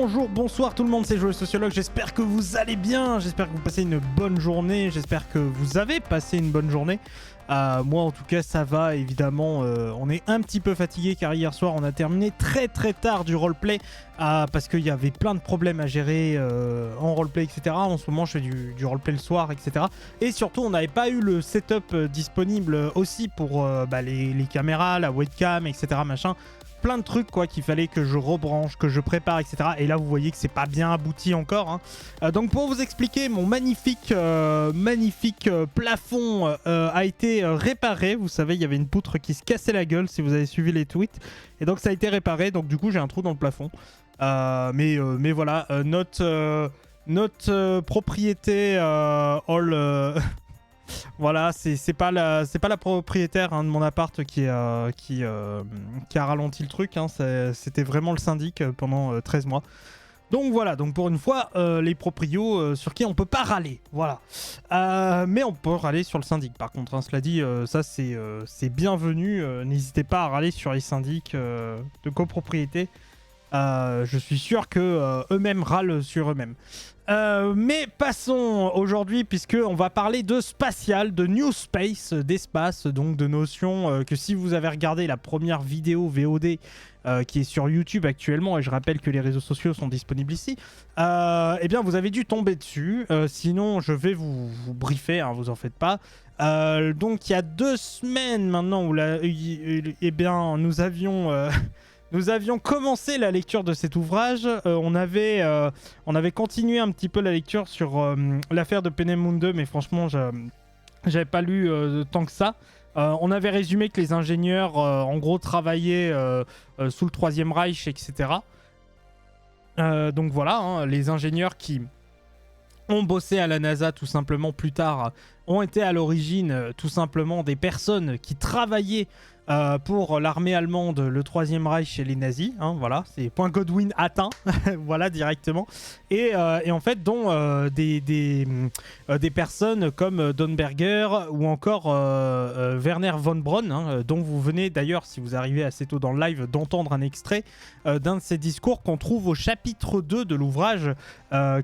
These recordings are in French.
bonjour, bonsoir tout le monde, c'est Joe le Sociologue, j'espère que vous allez bien, j'espère que vous passez une bonne journée, j'espère que vous avez passé une bonne journée. Moi en tout cas ça va évidemment, on est un petit peu fatigué car hier soir on a terminé très tard du roleplay parce qu'il y avait plein de problèmes à gérer en roleplay etc. En ce moment je fais du roleplay le soir etc. Et surtout on n'avait pas eu le setup disponible aussi pour les caméras, la webcam etc. machin. Plein de trucs quoi qu'il fallait que je rebranche, que je prépare etc. Et là vous voyez que c'est pas bien abouti encore hein. Donc pour vous expliquer, mon magnifique plafond a été réparé. Vous savez il y avait une poutre qui se cassait la gueule si vous avez suivi les tweets. Et donc ça a été réparé, donc du coup j'ai un trou dans le plafond. Mais voilà, notre propriété voilà, c'est pas la propriétaire hein, de mon appart qui a ralenti le truc hein, c'était vraiment le syndic pendant 13 mois. Donc voilà, donc pour une fois, les proprios sur qui on peut pas râler, voilà. Mais on peut râler sur le syndic par contre, hein, cela dit, ça c'est bienvenu, n'hésitez pas à râler sur les syndics de copropriété. Je suis sûr que eux-mêmes râlent sur eux-mêmes. Mais passons aujourd'hui, puisque on va parler de spatial, de New Space, d'espace, donc de notions que si vous avez regardé la première vidéo VOD qui est sur YouTube actuellement, et je rappelle que les réseaux sociaux sont disponibles ici, eh bien vous avez dû tomber dessus, sinon je vais vous briefer, hein, vous en faites pas. Donc il y a 2 semaines maintenant, où eh bien nous avions... Nous avions commencé la lecture de cet ouvrage, on avait continué un petit peu la lecture sur l'affaire de Peenemünde, mais franchement j'avais pas lu tant que ça. On avait résumé que les ingénieurs en gros travaillaient sous le Troisième Reich, etc. Donc voilà, hein, les ingénieurs qui ont bossé à la NASA tout simplement plus tard ont été à l'origine tout simplement des personnes qui travaillaient pour l'armée allemande, le Troisième Reich et les nazis, hein, voilà, c'est point Godwin atteint, voilà directement, et en fait dont des personnes comme Donberger ou encore Werner von Braun, hein, dont vous venez d'ailleurs, si vous arrivez assez tôt dans le live, d'entendre un extrait d'un de ces discours qu'on trouve au chapitre 2 de l'ouvrage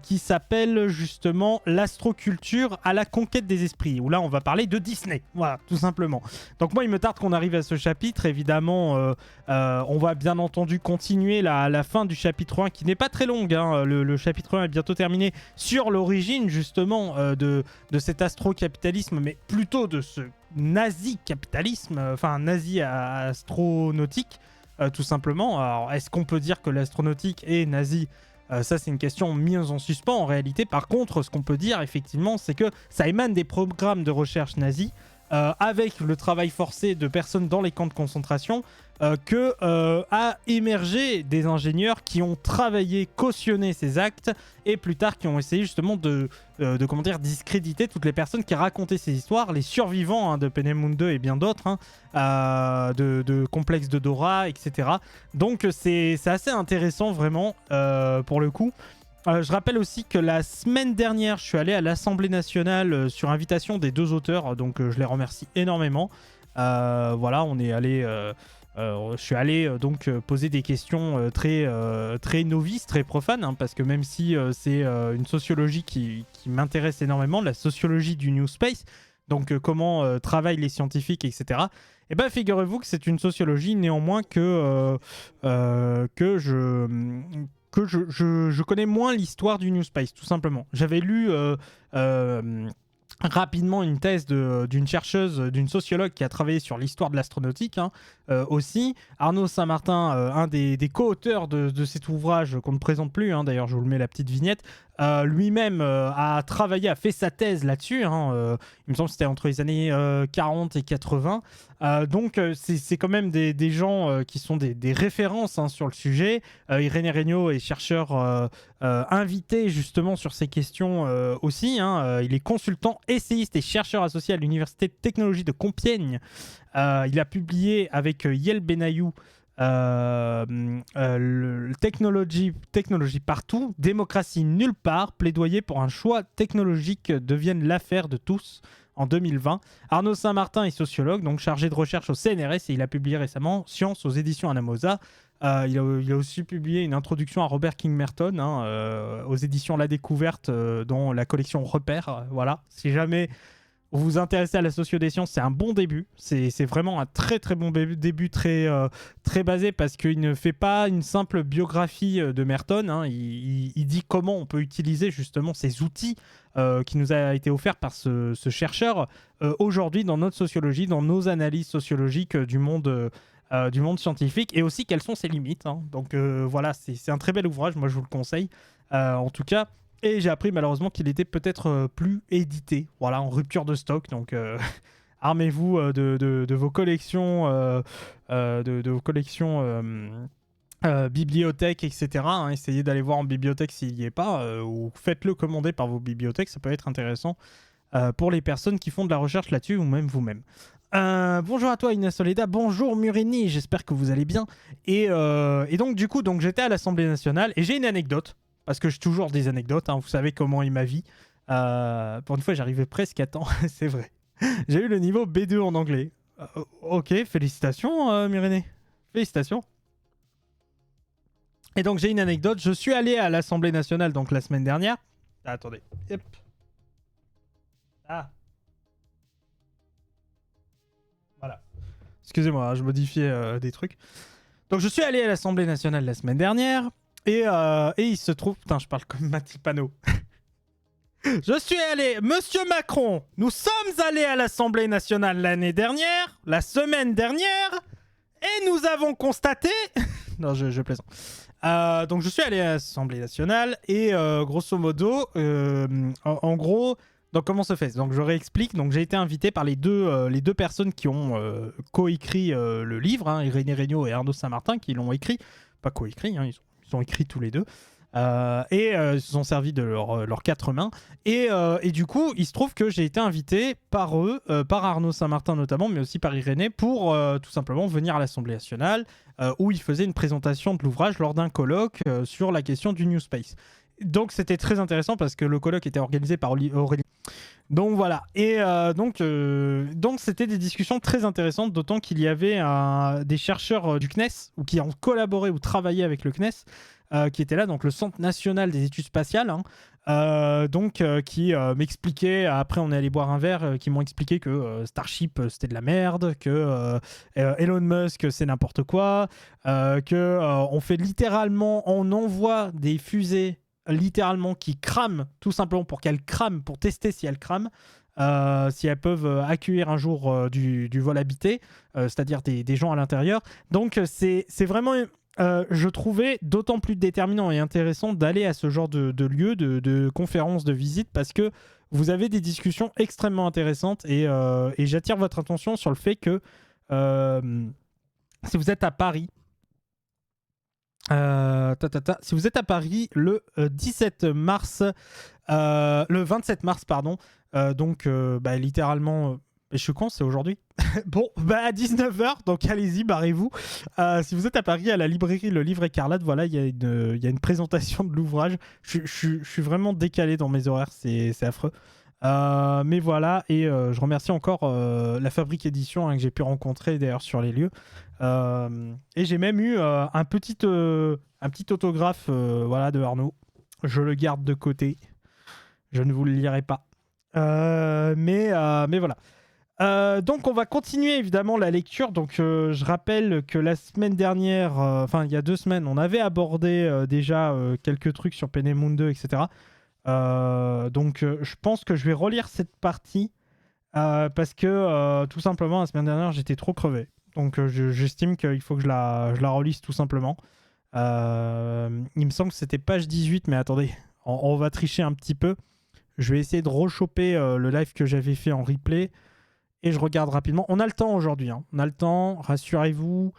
qui s'appelle justement l'astroculture à la conquête des esprits, où là on va parler de Disney, voilà, tout simplement. Donc moi il me tarde qu'on arrive à ce chapitre, évidemment on va bien entendu continuer la fin du chapitre 1 qui n'est pas très longue, hein. Le chapitre 1 est bientôt terminé, sur l'origine justement de cet astro-capitalisme, mais plutôt de ce nazi-capitalisme, enfin nazi-astronautique tout simplement. Alors est-ce qu'on peut dire que l'astronautique est nazi ? Ça c'est une question mise en suspens en réalité. Par contre ce qu'on peut dire effectivement c'est que ça émane des programmes de recherche nazis avec le travail forcé de personnes dans les camps de concentration que a émergé des ingénieurs qui ont travaillé, cautionné ces actes et plus tard qui ont essayé justement de comment dire, discréditer toutes les personnes qui racontaient ces histoires, les survivants hein, de Peenemünde et bien d'autres, hein, de complexes de Dora, etc. Donc c'est assez intéressant vraiment pour le coup. Je rappelle aussi que la semaine dernière, je suis allé à l'Assemblée nationale sur invitation des 2 auteurs, donc je les remercie énormément. Voilà, on est allé, je suis allé donc poser des questions très novices, très profanes, hein, parce que même si c'est une sociologie qui m'intéresse énormément, la sociologie du New Space, donc comment travaillent les scientifiques, etc. Et bien figurez-vous que c'est une sociologie néanmoins que je connais moins l'histoire du New Space, tout simplement. J'avais lu rapidement une thèse d'une chercheuse, d'une sociologue qui a travaillé sur l'histoire de l'astronautique, hein, aussi. Arnaud Saint-Martin, un des co-auteurs de cet ouvrage qu'on ne présente plus, hein, d'ailleurs je vous le mets la petite vignette, lui-même a travaillé, a fait sa thèse là-dessus, hein, il me semble que c'était entre les années 40 et 80, donc c'est quand même des gens qui sont des références hein, sur le sujet. Irénée Regnault est chercheur invité justement sur ces questions aussi, hein, il est consultant, essayiste et chercheur associé à l'Université de technologie de Compiègne. Il a publié avec Yael Benayou technologie partout, démocratie nulle part, plaidoyer pour un choix technologique devienne l'affaire de tous en 2020. Arnaud Saint-Martin est sociologue, donc chargé de recherche au CNRS, et il a publié récemment Science aux éditions Anamosa. Il a aussi publié une introduction à Robert King Merton aux éditions La Découverte dans la collection Repères. Voilà, si jamais vous vous intéressez à la socio des sciences, c'est un bon début. C'est vraiment un très très bon début, très basé, parce qu'il ne fait pas une simple biographie de Merton. Il dit comment on peut utiliser justement ces outils qui nous a été offerts par ce chercheur aujourd'hui dans notre sociologie, dans nos analyses sociologiques du monde scientifique, et aussi quelles sont ses limites. Donc voilà, c'est un très bel ouvrage, moi je vous le conseille en tout cas. Et j'ai appris malheureusement qu'il était peut-être plus édité, voilà, en rupture de stock. Donc armez-vous de vos collections, de vos collections bibliothèques, etc. Essayez d'aller voir en bibliothèque s'il n'y est pas, ou faites-le commander par vos bibliothèques, ça peut être intéressant pour les personnes qui font de la recherche là-dessus, ou même vous-même. Bonjour à toi Inès Soleda, bonjour Murini, j'espère que vous allez bien. Et donc du coup, j'étais à l'Assemblée nationale et j'ai une anecdote. Parce que j'ai toujours des anecdotes, vous savez comment est ma vie. Pour une fois, j'arrivais presque à temps, c'est vrai. J'ai eu le niveau B2 en anglais. Ok, félicitations Myréné. Félicitations. Et donc j'ai une anecdote, je suis allé à l'Assemblée nationale donc la semaine dernière. Ah, attendez. Yep. Ah. Voilà. Excusez-moi, je modifiais des trucs. Donc je suis allé à l'Assemblée nationale la semaine dernière. Et il se trouve... Putain, je parle comme Mathilde Panot. Je suis allé... Monsieur Macron, nous sommes allés à l'Assemblée nationale l'année dernière, la semaine dernière, et nous avons constaté... non, je plaisante. Donc je suis allé à l'Assemblée nationale, et grosso modo, en gros... Donc comment se fait? Donc je réexplique. Donc j'ai été invité par les deux personnes qui ont coécrit le livre, Irénée Regnault et Arnaud Saint-Martin, qui l'ont écrit. Pas coécrit, ils ont écrit tous les deux. Ils se sont servis de leurs quatre mains. Et du coup, il se trouve que j'ai été invité par eux, par Arnaud Saint-Martin notamment, mais aussi par Irénée, pour tout simplement venir à l'Assemblée nationale, où il faisait une présentation de l'ouvrage lors d'un colloque sur la question du New Space. Donc c'était très intéressant parce que le colloque était organisé par Aurélie. Donc voilà, et donc c'était des discussions très intéressantes, d'autant qu'il y avait des chercheurs du CNES, ou qui ont collaboré ou travaillé avec le CNES, qui étaient là, donc le Centre National des Études Spatiales, qui m'expliquaient, après on est allé boire un verre, qui m'ont expliqué que Starship c'était de la merde, que Elon Musk c'est n'importe quoi, on fait littéralement, on envoie des fusées littéralement qui crament, tout simplement pour qu'elles crament, pour tester si elles crament, si elles peuvent accueillir un jour du vol habité, c'est-à-dire des gens à l'intérieur. Donc c'est vraiment, je trouvais d'autant plus déterminant et intéressant d'aller à ce genre de lieu, de conférences, de visites, parce que vous avez des discussions extrêmement intéressantes, et j'attire votre attention sur le fait que si vous êtes à Paris, si vous êtes à Paris le 17 mars, le 27 mars, pardon, littéralement, je suis con, c'est aujourd'hui. Bon, à 19h, donc allez-y, barrez-vous. Si vous êtes à Paris, à la librairie Le Livre Écarlate, voilà, il y a une présentation de l'ouvrage. Je suis vraiment décalé dans mes horaires, c'est affreux. Mais voilà, et je remercie encore la Fabrique Édition que j'ai pu rencontrer d'ailleurs sur les lieux. Et j'ai même eu un petit autographe voilà, de Arnaud. Je le garde de côté. Je ne vous le lirai pas. Mais voilà. Donc on va continuer évidemment la lecture. Donc je rappelle que la semaine dernière, il y a 2 semaines, on avait abordé déjà quelques trucs sur Penemundo, etc. Je pense que je vais relire cette partie parce que tout simplement la semaine dernière j'étais trop crevé. Donc j'estime qu'il faut que je la relise tout simplement. Il me semble que c'était page 18, mais attendez, on va tricher un petit peu. Je vais essayer de rechoper le live que j'avais fait en replay et je regarde rapidement. On a le temps aujourd'hui, on a le temps, rassurez-vous.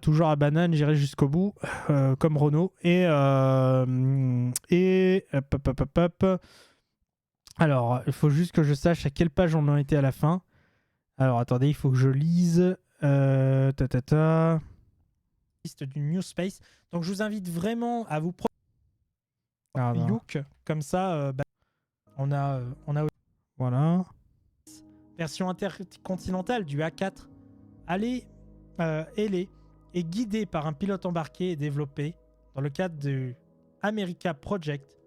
Toujours à banane, j'irai jusqu'au bout, comme Renault. Alors, il faut juste que je sache à quelle page on en était à la fin. Alors, attendez, il faut que je lise. Liste du New Space. Donc, je vous invite vraiment à vous prendre Look, comme ça, on a voilà. Version intercontinentale du A4. Allez, est guidé par un pilote embarqué et développé dans le cadre du America Project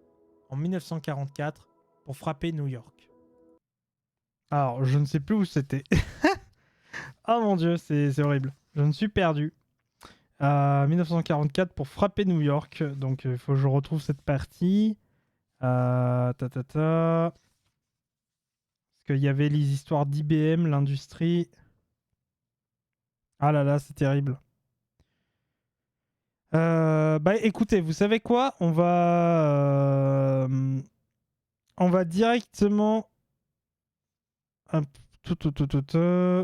en 1944 pour frapper New York. Alors, je ne sais plus où c'était. Oh mon dieu, c'est horrible. Je me suis perdu. 1944 pour frapper New York. Donc, il faut que je retrouve cette partie. Parce qu'il y avait les histoires d'IBM, l'industrie. Ah là là, c'est terrible. Bah écoutez, vous savez quoi? On va directement...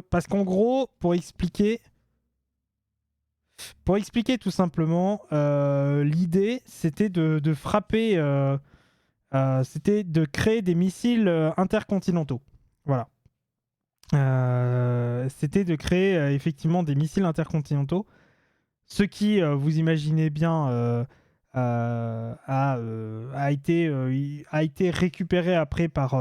Parce qu'en gros, pour expliquer tout simplement, l'idée c'était de frapper, c'était de créer des missiles intercontinentaux. Voilà. C'était de créer effectivement des missiles intercontinentaux. Ce qui, vous imaginez bien, a été récupéré après par,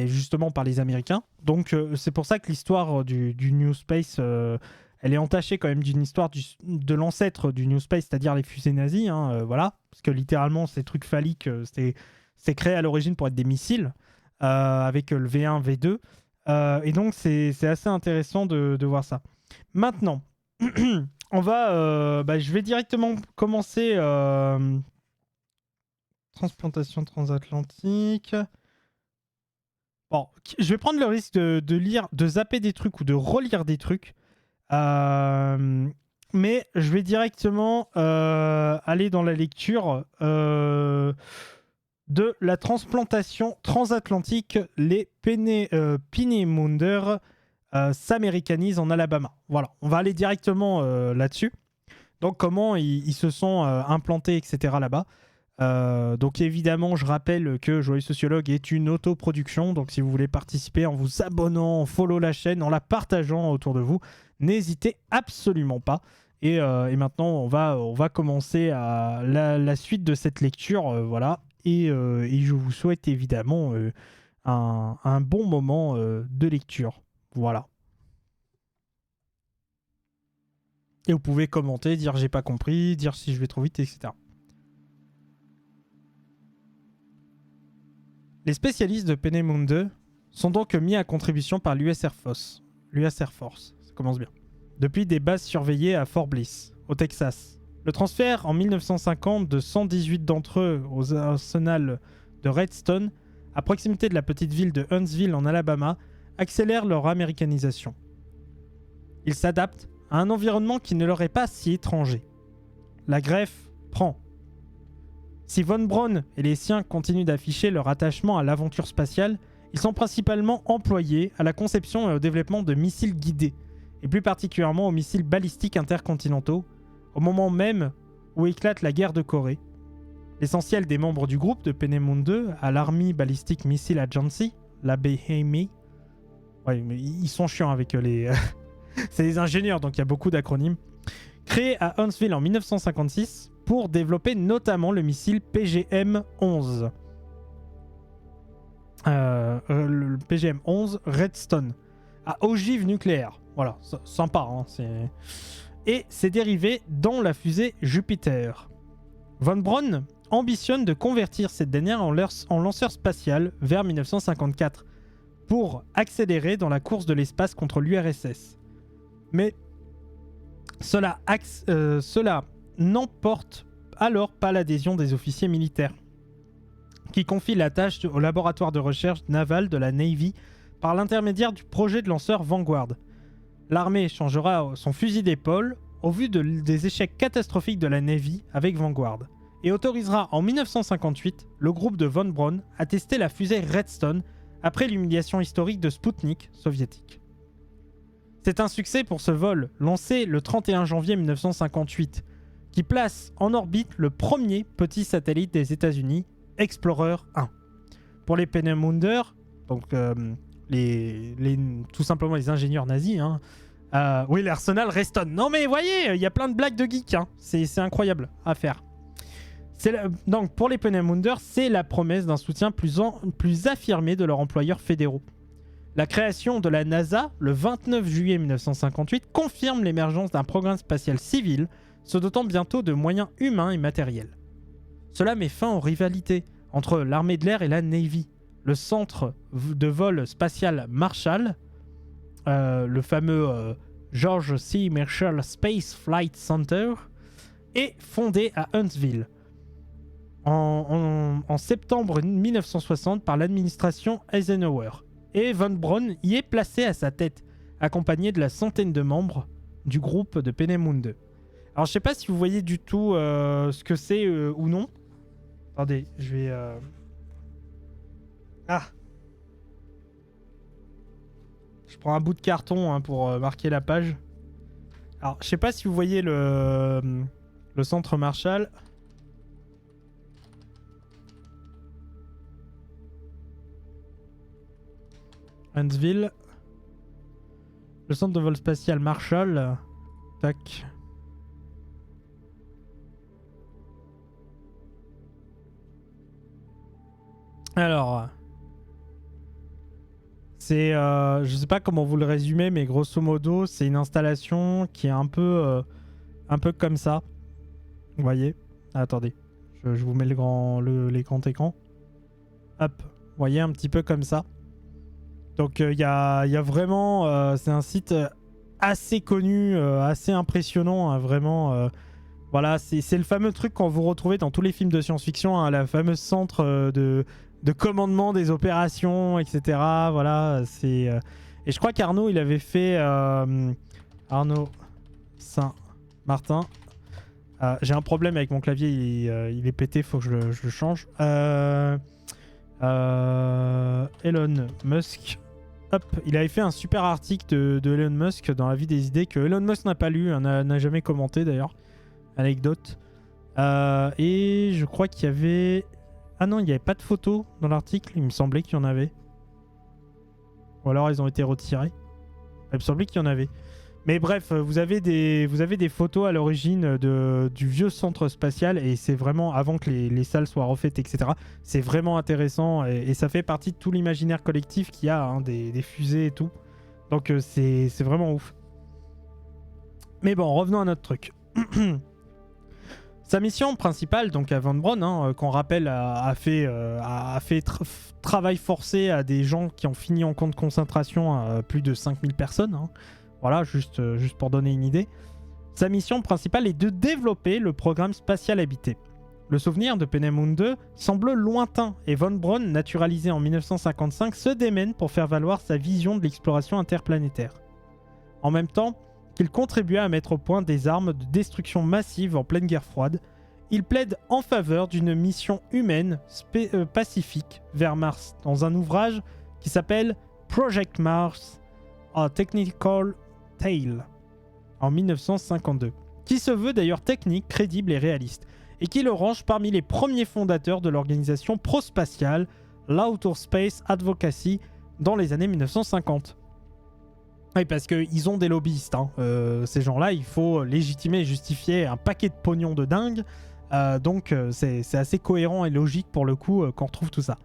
justement par les Américains. Donc c'est pour ça que l'histoire du New Space, elle est entachée quand même d'une histoire de l'ancêtre du New Space, c'est-à-dire les fusées nazies. Voilà. Parce que littéralement, ces trucs phalliques, c'est créé à l'origine pour être des missiles, avec le V1, V2. Et donc c'est assez intéressant de voir ça. Maintenant... On va, je vais directement commencer transplantation transatlantique. Bon, je vais prendre le risque de lire, de zapper des trucs ou de relire des trucs. Mais je vais directement aller dans la lecture de la transplantation transatlantique. Les Peenemünde s'américanisent en Alabama. Voilà, on va aller directement là-dessus. Donc comment ils se sont implantés, etc. là-bas. Donc évidemment, je rappelle que Joyeux Sociologue est une autoproduction. Donc si vous voulez participer en vous abonnant, en follow la chaîne, en la partageant autour de vous, n'hésitez absolument pas. Et maintenant, on va commencer à la suite de cette lecture. Voilà. Et je vous souhaite évidemment un bon moment de lecture. Voilà. Et vous pouvez commenter, dire j'ai pas compris, dire si je vais trop vite, etc. Les spécialistes de Peenemünde sont donc mis à contribution par l'US Air Force. L'US Air Force, ça commence bien. Depuis des bases surveillées à Fort Bliss, au Texas. Le transfert en 1950 de 118 d'entre eux aux arsenals de Redstone, à proximité de la petite ville de Huntsville en Alabama, accélère leur américanisation. Ils s'adaptent à un environnement qui ne leur est pas si étranger. La greffe prend. Si Von Braun et les siens continuent d'afficher leur attachement à l'aventure spatiale, ils sont principalement employés à la conception et au développement de missiles guidés, et plus particulièrement aux missiles balistiques intercontinentaux, au moment même où éclate la guerre de Corée. L'essentiel des membres du groupe de Peenemünde à l'Army Ballistic Missile Agency, l'ABMI, ouais, mais ils sont chiants avec les... C'est des ingénieurs, donc il y a beaucoup d'acronymes. Créé à Huntsville en 1956 pour développer notamment le missile PGM-11. Le PGM-11 Redstone à ogive nucléaire. Voilà, sympa. Hein, et ses dérivés dans la fusée Jupiter. Von Braun ambitionne de convertir cette dernière en lanceur spatial vers 1954 pour accélérer dans la course de l'espace contre l'URSS. Mais cela n'emporte alors pas l'adhésion des officiers militaires, qui confient la tâche au laboratoire de recherche naval de la Navy par l'intermédiaire du projet de lanceur Vanguard. L'armée changera son fusil d'épaule au vu des échecs catastrophiques de la Navy avec Vanguard et autorisera en 1958 le groupe de Von Braun à tester la fusée Redstone après l'humiliation historique de Sputnik soviétique. C'est un succès pour ce vol, lancé le 31 janvier 1958, qui place en orbite le premier petit satellite des États-Unis, Explorer 1. Pour les Peenemünde, donc tout simplement les ingénieurs nazis, oui, l'arsenal Redstone. Non mais voyez, il y a plein de blagues de geeks, hein. C'est incroyable à faire. Donc pour les Peenemünde, c'est la promesse d'un soutien plus affirmé de leurs employeurs fédéraux. La création de la NASA, le 29 juillet 1958, confirme l'émergence d'un programme spatial civil se dotant bientôt de moyens humains et matériels. Cela met fin aux rivalités entre l'armée de l'air et la Navy. Le centre de vol spatial Marshall, le fameux George C. Marshall Space Flight Center, est fondé à Huntsville en septembre 1960 par l'administration Eisenhower. Et Von Braun y est placé à sa tête, accompagné de la centaine de membres du groupe de Peenemünde. Alors je sais pas si vous voyez du tout ce que c'est ou non. Attendez, je vais... Ah! Je prends un bout de carton hein, pour marquer la page. Alors je sais pas si vous voyez le centre Marshall. Huntsville. Le centre de vol spatial Marshall. Tac. Alors. C'est... je sais pas comment vous le résumez, mais grosso modo, c'est une installation qui est un peu comme ça. Vous voyez? Ah, attendez. Je vous mets l'écran écran. Hop. Vous voyez, un petit peu comme ça. Donc il y a vraiment, c'est un site assez connu, assez impressionnant, hein, vraiment. Voilà, c'est le fameux truc qu'on vous retrouvez dans tous les films de science-fiction, hein, la fameuse centre de commandement des opérations, etc. Voilà, c'est et je crois qu'Arnaud il avait fait Arnaud Saint-Martin. J'ai un problème avec mon clavier, il est pété, faut que je le change. Elon Musk. Hop, il avait fait un super article de Elon Musk dans La Vie des idées que Elon Musk n'a pas lu, n'a jamais commenté d'ailleurs. Anecdote. Et je crois qu'il y avait... Ah non, il n'y avait pas de photos dans l'article, il me semblait qu'il y en avait. Ou alors ils ont été retirés. Il me semblait qu'il y en avait. Mais bref, vous avez des photos à l'origine du vieux centre spatial et c'est vraiment avant que les salles soient refaites, etc. C'est vraiment intéressant et ça fait partie de tout l'imaginaire collectif qu'il y a, hein, des fusées et tout. Donc c'est vraiment ouf. Mais bon, revenons à notre truc. Sa mission principale, donc à Von Braun, hein, qu'on rappelle, a fait travail forcé à des gens qui ont fini en camp de concentration à plus de 5000 personnes. Hein. Voilà, juste pour donner une idée. Sa mission principale est de développer le programme spatial habité. Le souvenir de Peenemünde semble lointain et Von Braun, naturalisé en 1955, se démène pour faire valoir sa vision de l'exploration interplanétaire. En même temps qu'il contribua à mettre au point des armes de destruction massive en pleine guerre froide, il plaide en faveur d'une mission humaine pacifique vers Mars dans un ouvrage qui s'appelle Project Mars, A Technical Tale en 1952, qui se veut d'ailleurs technique, crédible et réaliste, et qui le range parmi les premiers fondateurs de l'organisation pro-spatiale l'Outer Space Advocacy dans les années 1950. Oui, parce qu'ils ont des lobbyistes, hein. Ces gens-là, il faut légitimer et justifier un paquet de pognon de dingue, donc c'est assez cohérent et logique pour le coup qu'on retrouve tout ça.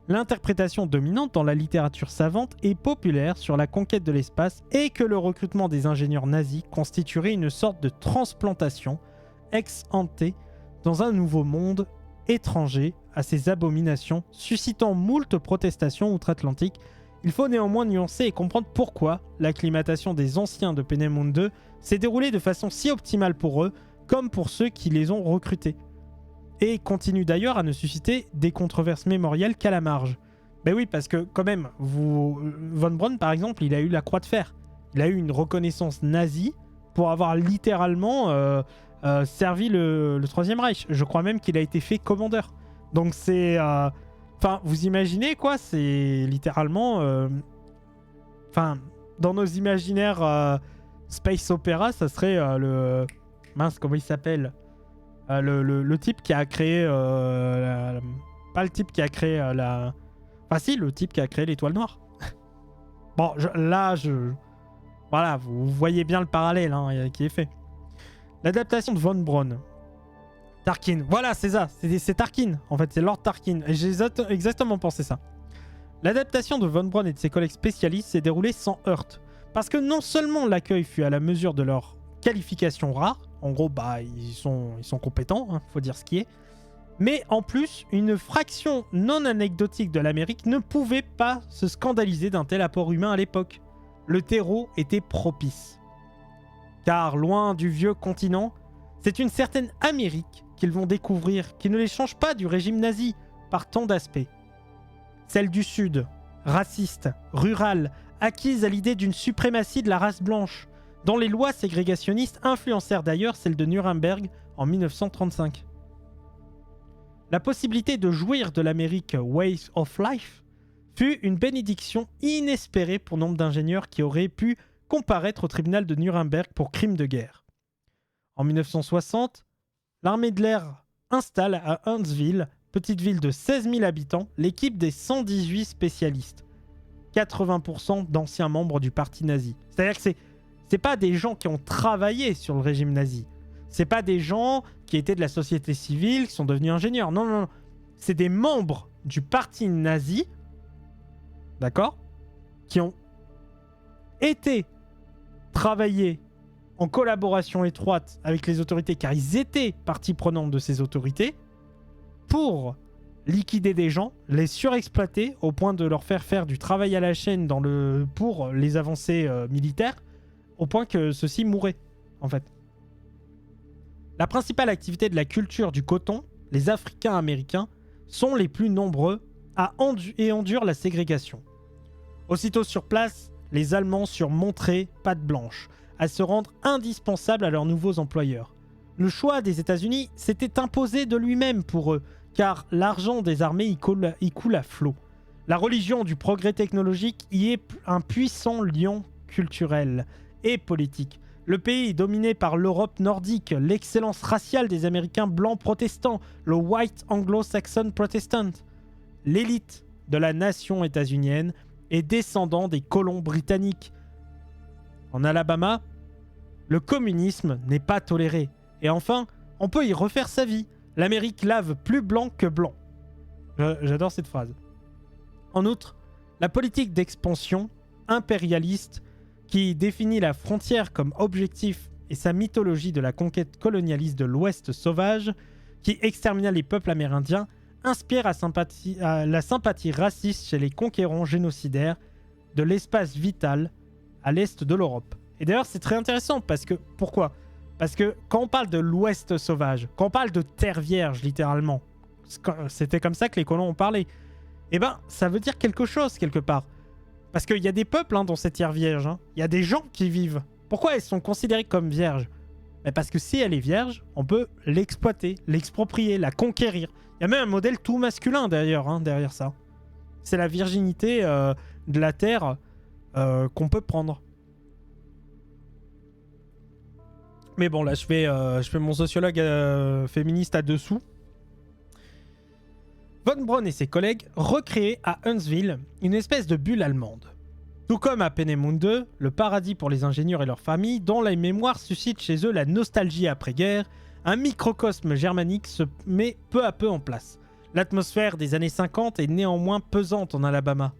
L'interprétation dominante dans la littérature savante et populaire sur la conquête de l'espace est que le recrutement des ingénieurs nazis constituerait une sorte de transplantation ex ante dans un nouveau monde étranger à ces abominations, suscitant moult protestations outre-Atlantique. Il faut néanmoins nuancer et comprendre pourquoi l'acclimatation des anciens de Peenemünde s'est déroulée de façon si optimale pour eux comme pour ceux qui les ont recrutés. Et continue d'ailleurs à ne susciter des controverses mémorielles qu'à la marge. Ben oui, parce que quand même, Von Braun par exemple, il a eu la croix de fer. Il a eu une reconnaissance nazie pour avoir littéralement servi le Troisième Reich. Je crois même qu'il a été fait commandeur. Donc c'est... Enfin, vous imaginez quoi? C'est littéralement... Enfin, dans nos imaginaires space opéra, ça serait le... Mince, comment il s'appelle? Le type qui a créé... Pas le type qui a créé la... Enfin si, le type qui a créé l'étoile noire. Bon, voilà, vous voyez bien le parallèle hein, qui est fait. L'adaptation de Von Braun. Tarkin, voilà, c'est ça. C'est Tarkin, en fait, c'est Lord Tarkin. Et j'ai exactement pensé ça. L'adaptation de Von Braun et de ses collègues spécialistes s'est déroulée sans heurts. Parce que non seulement l'accueil fut à la mesure de leur qualification rare, en gros, ils sont compétents, hein, faut dire ce qui est, mais en plus, une fraction non anecdotique de l'Amérique ne pouvait pas se scandaliser d'un tel apport humain à l'époque. Le terreau était propice. Car loin du vieux continent, c'est une certaine Amérique qu'ils vont découvrir qui ne les change pas du régime nazi par tant d'aspects. Celle du Sud, raciste, rurale, acquise à l'idée d'une suprématie de la race blanche, dont les lois ségrégationnistes influencèrent d'ailleurs celle de Nuremberg en 1935. La possibilité de jouir de l'Amérique Way of Life fut une bénédiction inespérée pour nombre d'ingénieurs qui auraient pu comparaître au tribunal de Nuremberg pour crimes de guerre. En 1960, l'armée de l'air installe à Huntsville, petite ville de 16 000 habitants, l'équipe des 118 spécialistes. 80% d'anciens membres du parti nazi. C'est-à-dire que c'est pas des gens qui ont travaillé sur le régime nazi. C'est pas des gens qui étaient de la société civile, qui sont devenus ingénieurs. Non, non, non. C'est des membres du parti nazi, d'accord, qui ont été travaillés en collaboration étroite avec les autorités, car ils étaient partie prenante de ces autorités, pour liquider des gens, les surexploiter au point de leur faire du travail à la chaîne pour les avancées militaires, au point que ceux-ci mouraient, en fait. La principale activité de la culture du coton, les Africains américains, sont les plus nombreux et endurent la ségrégation. Aussitôt sur place, les Allemands surent montrer patte blanche, à se rendre indispensables à leurs nouveaux employeurs. Le choix des États-Unis s'était imposé de lui-même pour eux, car l'argent des armées y coule à flot. La religion du progrès technologique y est un puissant lion culturel et politique. Le pays est dominé par l'Europe nordique, l'excellence raciale des Américains blancs protestants, le White Anglo-Saxon Protestant. L'élite de la nation états-unienne est descendant des colons britanniques. En Alabama, le communisme n'est pas toléré. Et enfin, on peut y refaire sa vie. L'Amérique lave plus blanc que blanc. J'adore cette phrase. En outre, la politique d'expansion impérialiste qui définit la frontière comme objectif et sa mythologie de la conquête colonialiste de l'Ouest sauvage qui extermina les peuples amérindiens inspire la sympathie raciste chez les conquérants génocidaires de l'espace vital à l'est de l'Europe. Et d'ailleurs, c'est très intéressant parce que... Pourquoi ? Parce que quand on parle de l'Ouest sauvage, quand on parle de terre vierge, littéralement, c'était comme ça que les colons ont parlé, eh ben, ça veut dire quelque chose, quelque part. Parce qu'il y a des peuples dans cette terre vierge. Il y a des gens qui vivent. Pourquoi elles sont considérées comme vierges ? Parce que si elle est vierge, on peut l'exploiter, l'exproprier, la conquérir. Il y a même un modèle tout masculin d'ailleurs, derrière ça. C'est la virginité de la terre qu'on peut prendre. Mais bon, là, je fais mon sociologue féministe à dessous. Von Braun et ses collègues recréaient à Huntsville une espèce de bulle allemande. Tout comme à Peenemünde, le paradis pour les ingénieurs et leurs familles, dont la mémoire suscite chez eux la nostalgie après-guerre, un microcosme germanique se met peu à peu en place. L'atmosphère des années 50 est néanmoins pesante en Alabama,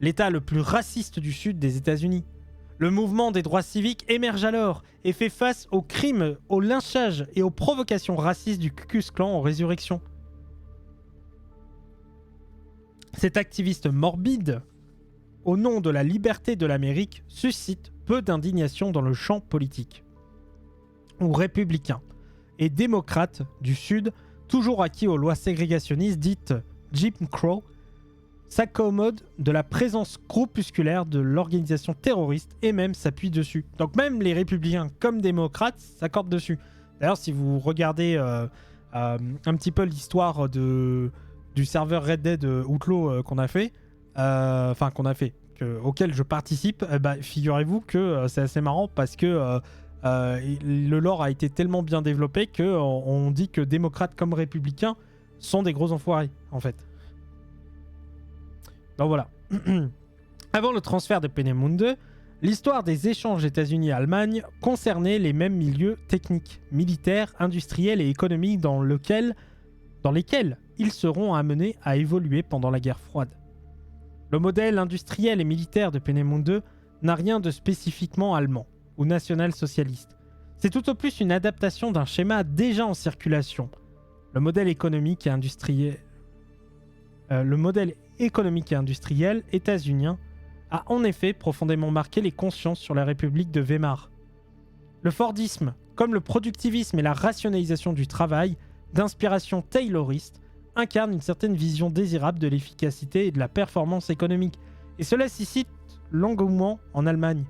l'état le plus raciste du sud des États-Unis. Le mouvement des droits civiques émerge alors et fait face aux crimes, aux lynchages et aux provocations racistes du Ku Klux Klan en résurrection. Cet activiste morbide, au nom de la liberté de l'Amérique, suscite peu d'indignation dans le champ politique. Où républicains et démocrates du Sud, toujours acquis aux lois ségrégationnistes dites Jim Crow, s'accommodent de la présence groupusculaire de l'organisation terroriste et même s'appuient dessus. Donc même les républicains comme démocrates s'accordent dessus. D'ailleurs, si vous regardez un petit peu l'histoire du serveur Red Dead Outlaw qu'on a fait, auquel je participe, figurez-vous que c'est assez marrant parce que le lore a été tellement bien développé qu'on dit que démocrates comme républicains sont des gros enfoirés, en fait. Donc voilà. Avant le transfert de Peenemünde, l'histoire des échanges États-Unis-Allemagne concernait les mêmes milieux techniques, militaires, industriels et économiques dans lesquels ils seront amenés à évoluer pendant la guerre froide. Le modèle industriel et militaire de Peenemünde n'a rien de spécifiquement allemand ou national-socialiste. C'est tout au plus une adaptation d'un schéma déjà en circulation. Le modèle économique et industriel états-unien a en effet profondément marqué les consciences sur la République de Weimar. Le Fordisme, comme le productivisme et la rationalisation du travail, d'inspiration tayloriste, incarne une certaine vision désirable de l'efficacité et de la performance économique. Et cela suscite l'engouement en Allemagne.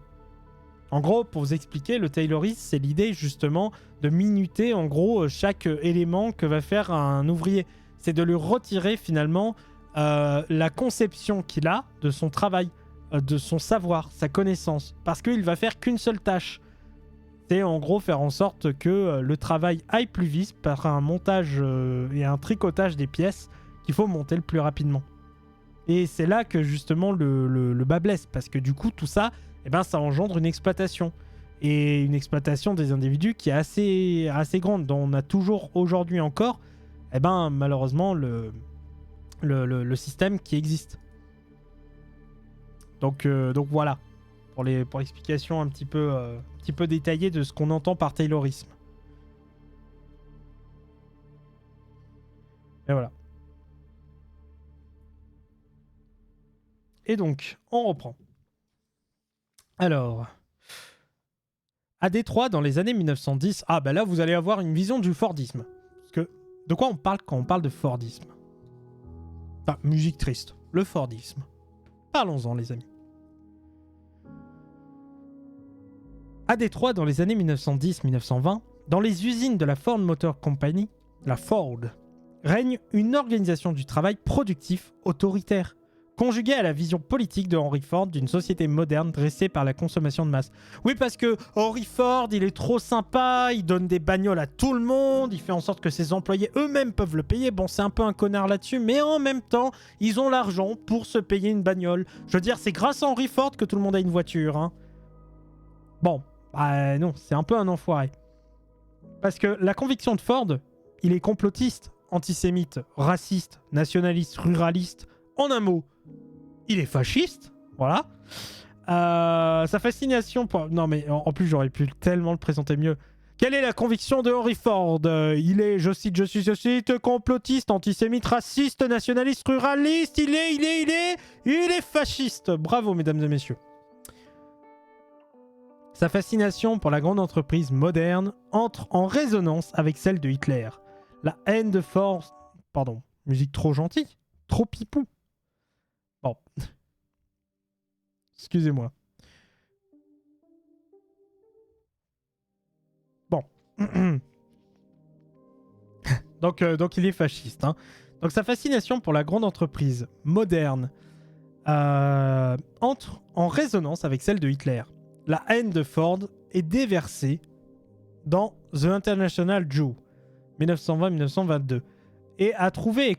En gros, pour vous expliquer, le taylorisme, c'est l'idée justement de minuter en gros chaque élément que va faire un ouvrier. C'est de lui retirer finalement la conception qu'il a de son travail, de son savoir, sa connaissance, parce qu'il va faire qu'une seule tâche. C'est en gros faire en sorte que le travail aille plus vite par un montage et un tricotage des pièces qu'il faut monter le plus rapidement. Et c'est là que justement le bas blesse, parce que du coup tout ça, eh ben, ça engendre une exploitation. Et une exploitation des individus qui est assez grande, dont on a toujours aujourd'hui encore, eh ben, malheureusement, le système qui existe. Donc voilà, pour l'explication un petit peu détaillée de ce qu'on entend par taylorisme. Et voilà. Et donc, on reprend. Alors, à Détroit, dans les années 1910, ah ben là, vous allez avoir une vision du Fordisme. Parce que, de quoi on parle quand on parle de Fordisme? Enfin, musique triste. Le Fordisme. Parlons-en, les amis. À Détroit, dans les années 1910-1920, dans les usines de la Ford Motor Company, la Ford, règne une organisation du travail productif autoritaire, conjuguée à la vision politique de Henry Ford d'une société moderne dressée par la consommation de masse. Oui, parce que Henry Ford, il est trop sympa, il donne des bagnoles à tout le monde, il fait en sorte que ses employés eux-mêmes peuvent le payer. Bon, c'est un peu un connard là-dessus, mais en même temps, ils ont l'argent pour se payer une bagnole. Je veux dire, c'est grâce à Henry Ford que tout le monde a une voiture, hein. Bon, bah non, c'est un peu un enfoiré. Parce que la conviction de Ford, il est complotiste, antisémite, raciste, nationaliste, ruraliste. En un mot, il est fasciste, voilà. Sa fascination pour... Non mais en plus j'aurais pu tellement le présenter mieux. Quelle est la conviction de Henry Ford? Il est, je cite, complotiste, antisémite, raciste, nationaliste, ruraliste. Il est fasciste. Bravo mesdames et messieurs. Sa fascination pour la grande entreprise moderne entre en résonance avec celle de Hitler. La haine de Ford... Pardon, musique trop gentille, trop pipou. Bon. Excusez-moi. Bon. donc il est fasciste. Hein. Donc sa fascination pour la grande entreprise moderne entre en résonance avec celle de Hitler. La haine de Ford est déversée dans The International Jew, 1920-1922, et a trouvé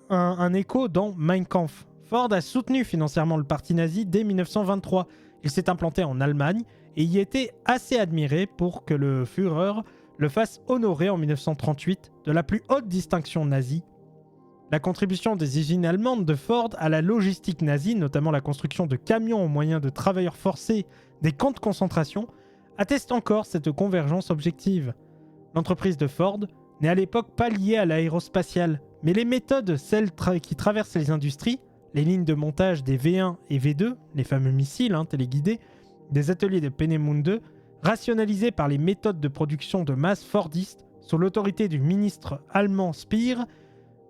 un écho dans Mein Kampf. Ford a soutenu financièrement le parti nazi dès 1923. Il s'est implanté en Allemagne et y était assez admiré pour que le Führer le fasse honorer en 1938 de la plus haute distinction nazie. La contribution des usines allemandes de Ford à la logistique nazie, notamment la construction de camions au moyen de travailleurs forcés des camps de concentration, atteste encore cette convergence objective. L'entreprise de Ford n'est à l'époque pas liée à l'aérospatiale, mais les méthodes, celles qui traversent les industries, les lignes de montage des V1 et V2, les fameux missiles téléguidés, des ateliers de Peenemünde, rationalisés par les méthodes de production de masse fordistes sous l'autorité du ministre allemand Speer,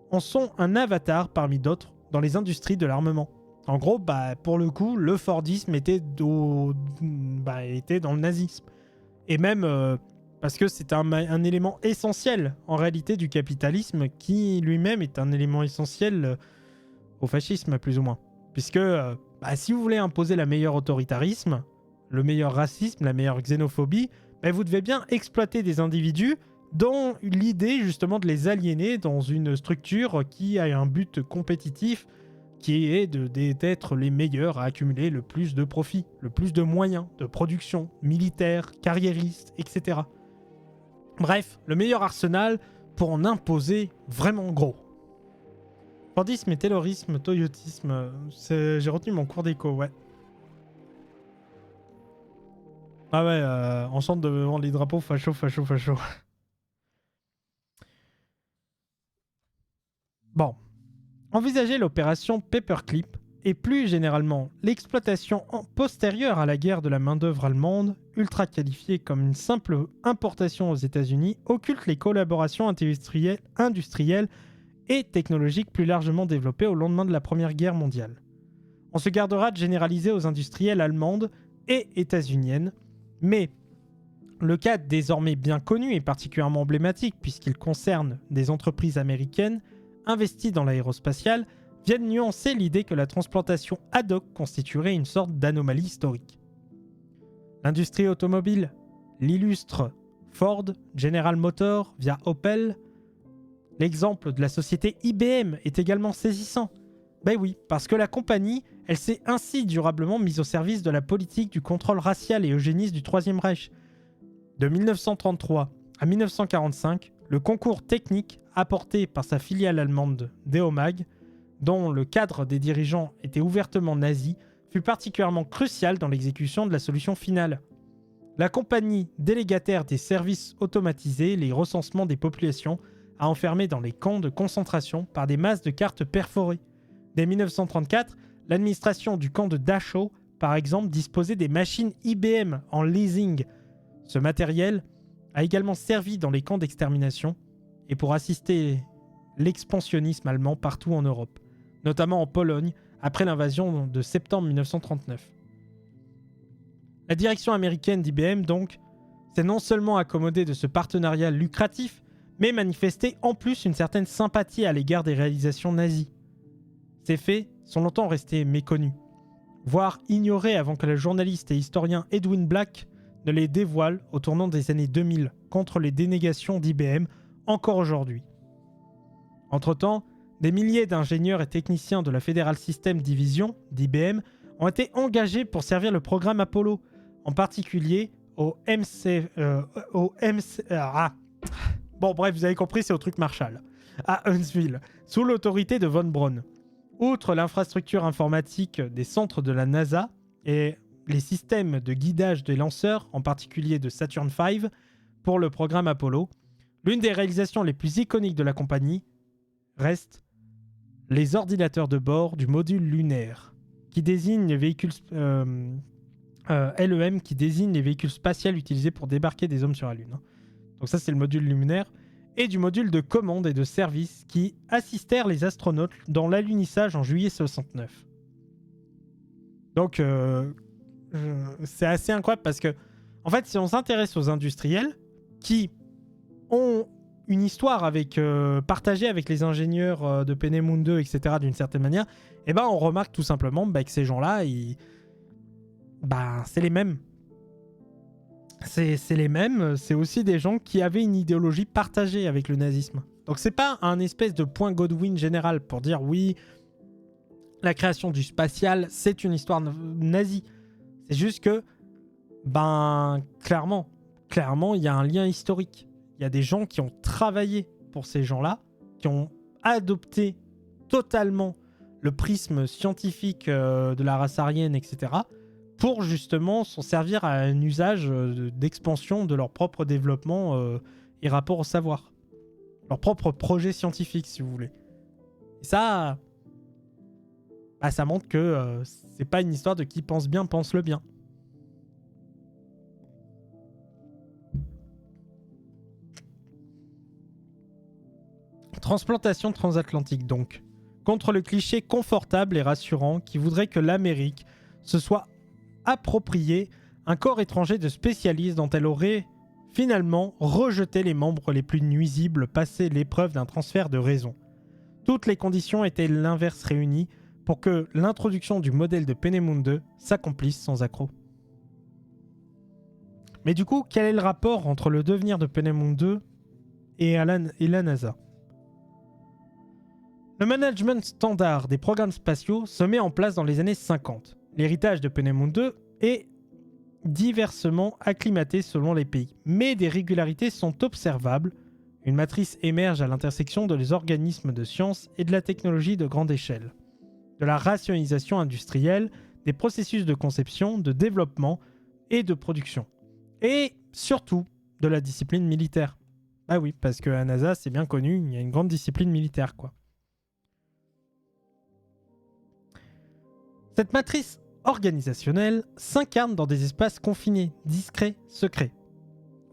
en sont un avatar parmi d'autres dans les industries de l'armement. En gros, pour le coup, le Fordisme était dans le nazisme. Et même parce que c'est un élément essentiel en réalité du capitalisme qui lui-même est un élément essentiel au fascisme plus ou moins. Puisque si vous voulez imposer le meilleur autoritarisme, le meilleur racisme, la meilleure xénophobie, vous devez bien exploiter des individus dans l'idée justement de les aliéner dans une structure qui a un but compétitif qui est d'être les meilleurs à accumuler le plus de profits, le plus de moyens de production, militaires, carriéristes, etc. Bref, le meilleur arsenal pour en imposer vraiment gros. Fordisme et taylorisme, toyotisme. J'ai retenu mon cours d'éco, ouais. Ah ouais, on chante devant les drapeaux facho, facho, facho. Bon. Envisager l'opération Paperclip et plus généralement l'exploitation postérieure à la guerre de la main-d'œuvre allemande, ultra qualifiée comme une simple importation aux États-Unis, occulte les collaborations industrielles et technologiques plus largement développées au lendemain de la Première Guerre mondiale. On se gardera de généraliser aux industrielles allemandes et états-uniennes, mais le cas désormais bien connu est particulièrement emblématique puisqu'il concerne des entreprises américaines investies dans l'aérospatiale viennent nuancer l'idée que la transplantation ad hoc constituerait une sorte d'anomalie historique. L'industrie automobile l'illustre Ford, General Motors via Opel. L'exemple de la société IBM est également saisissant. Ben oui, parce que la compagnie, elle s'est ainsi durablement mise au service de la politique du contrôle racial et eugéniste du Troisième Reich. De 1933 à 1945, le concours technique apporté par sa filiale allemande Deomag, dont le cadre des dirigeants était ouvertement nazi, fut particulièrement crucial dans l'exécution de la solution finale. La compagnie délégataire des services automatisés, les recensements des populations, a enfermé dans les camps de concentration par des masses de cartes perforées. Dès 1934, l'administration du camp de Dachau, par exemple, disposait des machines IBM en leasing. Ce matériel a également servi dans les camps d'extermination et pour assister l'expansionnisme allemand partout en Europe, notamment en Pologne, après l'invasion de septembre 1939. La direction américaine d'IBM, donc, s'est non seulement accommodée de ce partenariat lucratif, mais manifesté en plus une certaine sympathie à l'égard des réalisations nazies. Ces faits sont longtemps restés méconnus, voire ignorés avant que le journaliste et historien Edwin Black ne les dévoile au tournant des années 2000 contre les dénégations d'IBM encore aujourd'hui. Entre-temps, des milliers d'ingénieurs et techniciens de la Federal System Division d'IBM ont été engagés pour servir le programme Apollo, en particulier au Bon bref, vous avez compris, c'est au truc Marshall, à Huntsville, sous l'autorité de von Braun. Outre l'infrastructure informatique des centres de la NASA et les systèmes de guidage des lanceurs, en particulier de Saturn V, pour le programme Apollo, l'une des réalisations les plus iconiques de la compagnie reste les ordinateurs de bord du module lunaire, qui désigne les véhicules LEM, qui désigne les véhicules spatials utilisés pour débarquer des hommes sur la Lune. Donc ça, c'est le module lunaire, et du module de commande et de service qui assistèrent les astronautes dans l'alunissage en juillet 69. Donc, c'est assez incroyable parce que, en fait, si on s'intéresse aux industriels qui ont une histoire partagée avec les ingénieurs de Peenemünde, etc., d'une certaine manière, eh ben, on remarque tout simplement que ces gens-là, c'est les mêmes. C'est les mêmes, c'est aussi des gens qui avaient une idéologie partagée avec le nazisme. Donc c'est pas un espèce de point Godwin général pour dire oui, la création du spatial, c'est une histoire nazie. C'est juste que, clairement, il y a un lien historique. Il y a des gens qui ont travaillé pour ces gens-là, qui ont adopté totalement le prisme scientifique de la race aryenne, etc., pour justement s'en servir à un usage d'expansion de leur propre développement et rapport au savoir. Leur propre projet scientifique, si vous voulez. Et ça, ça montre que c'est pas une histoire de qui pense bien, pense le bien. Transplantation transatlantique, donc. Contre le cliché confortable et rassurant qui voudrait que l'Amérique se soit approprié un corps étranger de spécialistes dont elle aurait finalement rejeté les membres les plus nuisibles passé l'épreuve d'un transfert de raison. Toutes les conditions étaient l'inverse réunies pour que l'introduction du modèle de Peenemünde s'accomplisse sans accroc. Mais du coup, quel est le rapport entre le devenir de Peenemünde et la NASA ? Le management standard des programmes spatiaux se met en place dans les années 50. L'héritage de Peenemünde est diversement acclimaté selon les pays, mais des régularités sont observables, Une matrice émerge à l'intersection des organismes de science et de la technologie de grande échelle, de la rationalisation industrielle, des processus de conception, de développement et de production. Et surtout, de la discipline militaire. Ah oui, parce que à NASA, c'est bien connu, il y a une grande discipline militaire, quoi. Cette matrice organisationnelle s'incarne dans des espaces confinés, discrets, secrets,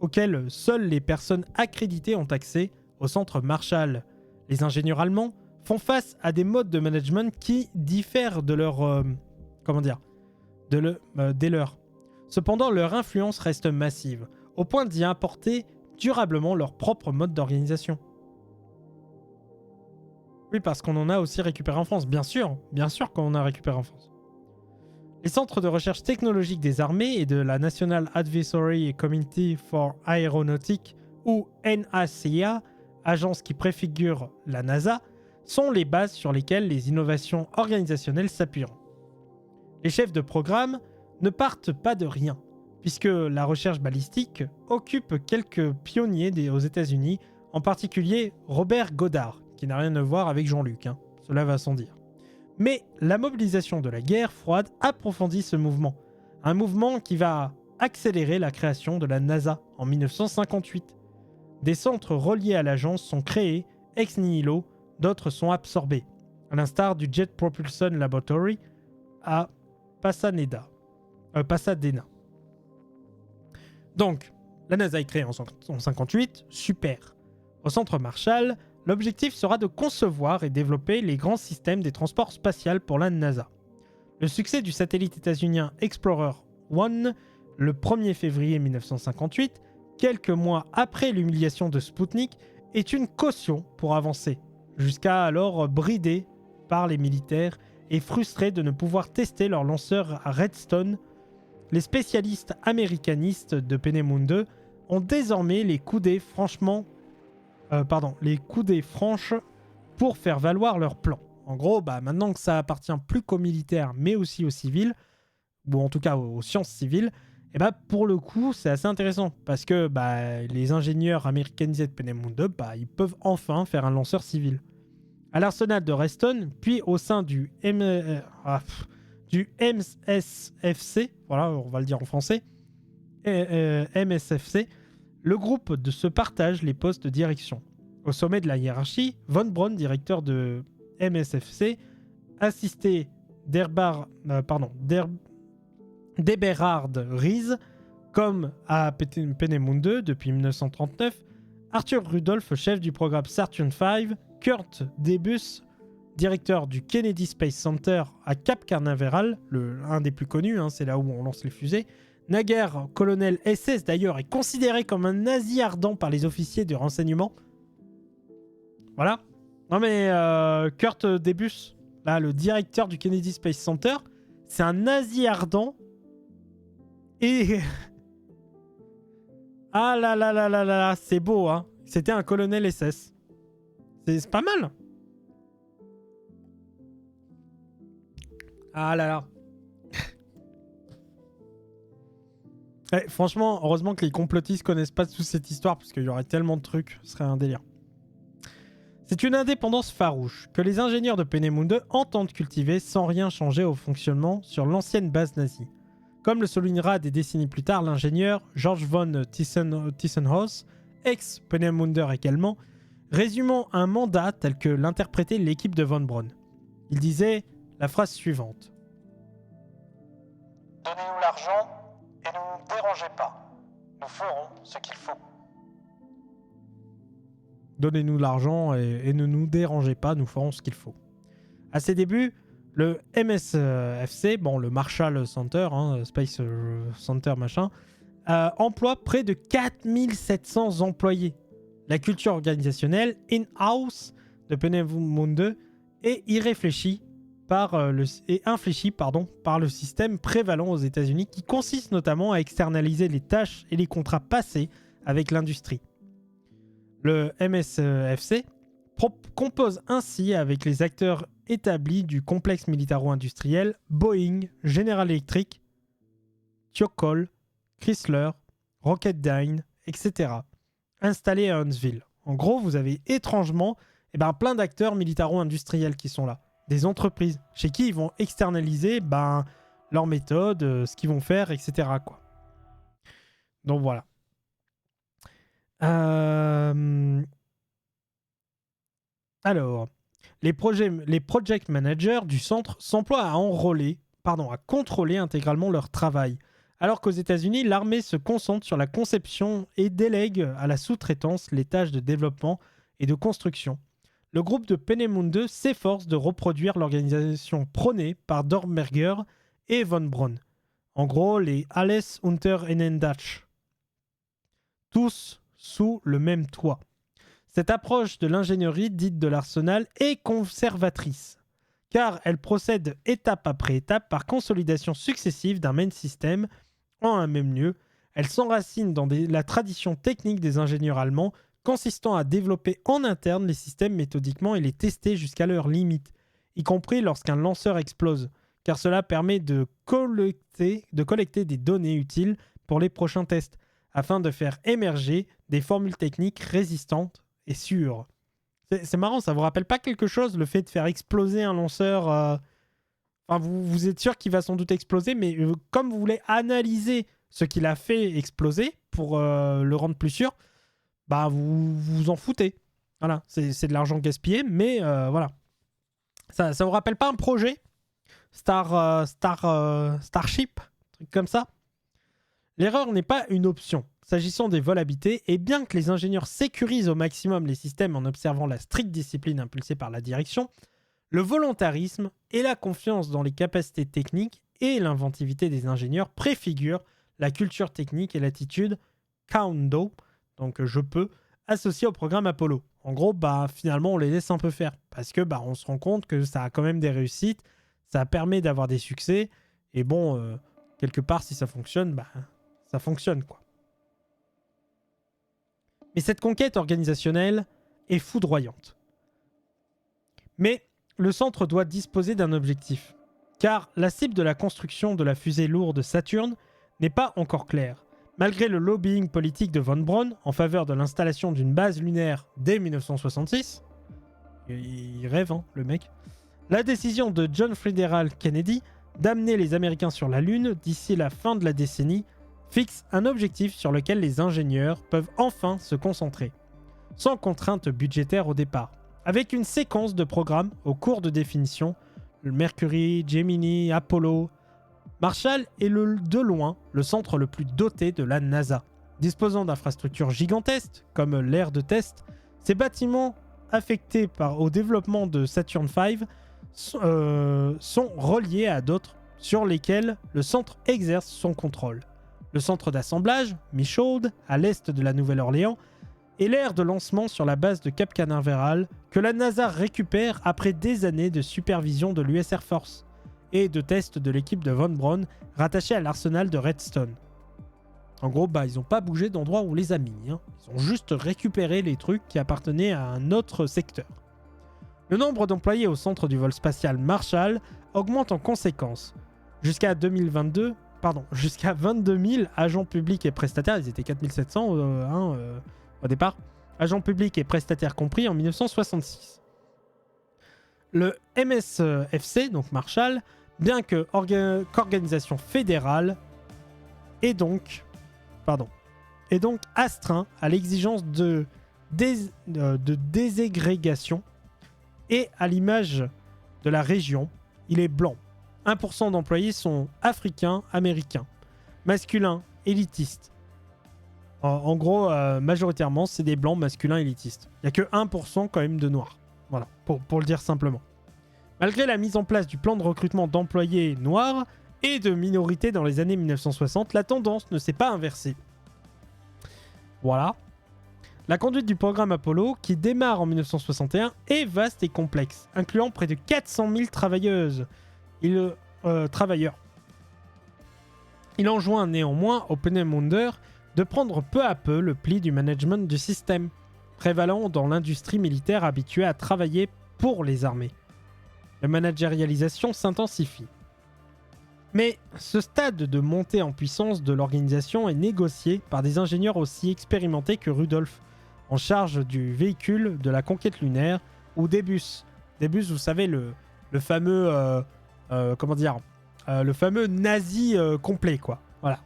auxquels seules les personnes accréditées ont accès au centre Marshall. Les ingénieurs allemands font face à des modes de management qui diffèrent de leur... des leurs. Cependant, leur influence reste massive, au point d'y importer durablement leur propre mode d'organisation. Oui, parce qu'on en a aussi récupéré en France, bien sûr qu'on en a récupéré en France. Les centres de recherche technologique des armées et de la National Advisory Committee for Aeronautic, ou NACA, agence qui préfigure la NASA, sont les bases sur lesquelles les innovations organisationnelles s'appuieront. Les chefs de programme ne partent pas de rien, puisque la recherche balistique occupe quelques pionniers aux États-Unis, en particulier Robert Goddard, qui n'a rien à voir avec Jean-Luc, cela va sans dire. Mais la mobilisation de la guerre froide approfondit ce mouvement, un mouvement qui va accélérer la création de la NASA en 1958. Des centres reliés à l'agence sont créés ex nihilo, d'autres sont absorbés, à l'instar du Jet Propulsion Laboratory à Pasadena. Donc, la NASA est créée en 1958, super. Au centre Marshall, l'objectif sera de concevoir et développer les grands systèmes des transports spatials pour la NASA. Le succès du satellite états-unien Explorer 1, le 1er février 1958, quelques mois après l'humiliation de Sputnik, est une caution pour avancer, jusqu'à alors bridés par les militaires et frustrés de ne pouvoir tester leur lanceur Redstone. Les spécialistes américanistes de Peenemünde ont désormais les coudées franches pour faire valoir leur plan. En gros, maintenant que ça appartient plus qu'aux militaires, mais aussi aux civils, ou en tout cas aux sciences civiles, et pour le coup, c'est assez intéressant, parce que les ingénieurs américanisés de Peenemünde, ils peuvent enfin faire un lanceur civil. À l'arsenal de Redstone, puis au sein du MSFC, voilà, on va le dire en français, MSFC, le groupe se partage les postes de direction. Au sommet de la hiérarchie, Von Braun, directeur de MSFC, assisté d'Eberhard Ries, comme à Peenemünde depuis 1939, Arthur Rudolph, chef du programme Saturn V, Kurt Debus, directeur du Kennedy Space Center à Cap Canaveral, un des plus connus, c'est là où on lance les fusées. Naguère colonel SS d'ailleurs est considéré comme un nazi ardent par les officiers de renseignement. Voilà. Non mais Kurt Debus, là, le directeur du Kennedy Space Center, c'est un nazi ardent. Et... ah là là là là là, c'est beau, hein. C'était un colonel SS. C'est pas mal. Ah là là. Franchement, heureusement que les complotistes connaissent pas toute cette histoire, parce qu'il y aurait tellement de trucs, ce serait un délire. C'est une indépendance farouche que les ingénieurs de Peenemünde entendent cultiver sans rien changer au fonctionnement sur l'ancienne base nazie. Comme le soulignera des décennies plus tard l'ingénieur George von Tissenhaus, ex-Peenemunder également, résumant un mandat tel que l'interprétait l'équipe de Von Braun. Il disait la phrase suivante. « Donnez-nous l'argent et ne nous dérangez pas. Nous ferons ce qu'il faut. » Donnez-nous l'argent et ne nous dérangez pas, nous ferons ce qu'il faut. À ses débuts, le MSFC, le Marshall Center, Space Center machin, emploie près de 4700 employés. La culture organisationnelle in-house de Peenemünde est infléchie par le système prévalent aux États-Unis qui consiste notamment à externaliser les tâches et les contrats passés avec l'industrie. Le MSFC compose ainsi avec les acteurs établis du complexe militaro-industriel Boeing, General Electric, Thiokol, Chrysler, Rocketdyne, etc. installés à Huntsville, En gros, vous avez étrangement plein d'acteurs militaro-industriels qui sont là. Des entreprises chez qui ils vont externaliser leurs méthodes, ce qu'ils vont faire, etc. quoi. Donc voilà. Alors, les project managers du centre s'emploient à contrôler intégralement leur travail. Alors qu'aux États-Unis, l'armée se concentre sur la conception et délègue à la sous-traitance les tâches de développement et de construction. Le groupe de Peenemünde s'efforce de reproduire l'organisation prônée par Dornberger et von Braun. En gros, les Alles unter einen Dach. Tous sous le même toit. Cette approche de l'ingénierie dite de l'arsenal est conservatrice, car elle procède étape après étape par consolidation successive d'un main system en un même lieu. Elle s'enracine dans la tradition technique des ingénieurs allemands, consistant à développer en interne les systèmes méthodiquement et les tester jusqu'à leurs limites, y compris lorsqu'un lanceur explose, car cela permet de collecter des données utiles pour les prochains tests, afin de faire émerger des formules techniques résistantes et sûres. C'est marrant, ça vous rappelle pas quelque chose, le fait de faire exploser un lanceur Enfin, vous êtes sûr qu'il va sans doute exploser, mais comme vous voulez analyser ce qu'il a fait exploser pour le rendre plus sûr, vous vous en foutez. Voilà, c'est de l'argent gaspillé, mais voilà. Ça vous rappelle pas un projet Starship, truc comme ça. L'erreur n'est pas une option. S'agissant des vols habités, et bien que les ingénieurs sécurisent au maximum les systèmes en observant la stricte discipline impulsée par la direction, le volontarisme et la confiance dans les capacités techniques et l'inventivité des ingénieurs préfigurent la culture technique et l'attitude Count-Do, donc je peux, associée au programme Apollo. En gros, finalement, on les laisse un peu faire parce que on se rend compte que ça a quand même des réussites, ça permet d'avoir des succès, et quelque part, si ça fonctionne, ça fonctionne, quoi. Mais cette conquête organisationnelle est foudroyante. Mais le centre doit disposer d'un objectif, car la cible de la construction de la fusée lourde Saturn n'est pas encore claire. Malgré le lobbying politique de von Braun en faveur de l'installation d'une base lunaire dès 1966, il rêve, le mec, la décision de John Fitzgerald Kennedy d'amener les Américains sur la Lune d'ici la fin de la décennie fixe un objectif sur lequel les ingénieurs peuvent enfin se concentrer, sans contrainte budgétaire au départ, avec une séquence de programmes au cours de définition, le Mercury, Gemini, Apollo. Marshall est de loin le centre le plus doté de la NASA. Disposant d'infrastructures gigantesques, comme l'aire de test, ces bâtiments affectés au développement de Saturn V sont reliés à d'autres sur lesquels le centre exerce son contrôle. Le centre d'assemblage, Michaud, à l'est de la Nouvelle-Orléans, et l'aire de lancement sur la base de Cap Canaveral que la NASA récupère après des années de supervision de l'US Air Force et de tests de l'équipe de von Braun rattachée à l'arsenal de Redstone. En gros, ils n'ont pas bougé d'endroit où on les a mis. Ils ont juste récupéré les trucs qui appartenaient à un autre secteur. Le nombre d'employés au centre du vol spatial Marshall augmente en conséquence. Jusqu'à 22 000 agents publics et prestataires, ils étaient 4700 au départ, agents publics et prestataires compris en 1966. Le MSFC, donc Marshall, bien qu'organisation fédérale, est donc astreint à l'exigence de déségrégation et à l'image de la région, il est blanc. 1% d'employés sont africains, américains, masculins, élitistes. En gros, majoritairement, c'est des blancs masculins élitistes. Il n'y a que 1% quand même de noirs. Voilà, pour le dire simplement. Malgré la mise en place du plan de recrutement d'employés noirs et de minorités dans les années 1960, la tendance ne s'est pas inversée. Voilà. La conduite du programme Apollo, qui démarre en 1961, est vaste et complexe, incluant près de 400 000 travailleurs. Il enjoint néanmoins au Peenemünde de prendre peu à peu le pli du management du système, prévalant dans l'industrie militaire habituée à travailler pour les armées. La managérialisation s'intensifie. Mais ce stade de montée en puissance de l'organisation est négocié par des ingénieurs aussi expérimentés que Rudolf en charge du véhicule de la conquête lunaire, ou Débus. Débus, vous savez, le fameux... comment dire le fameux nazi complet, quoi. Voilà.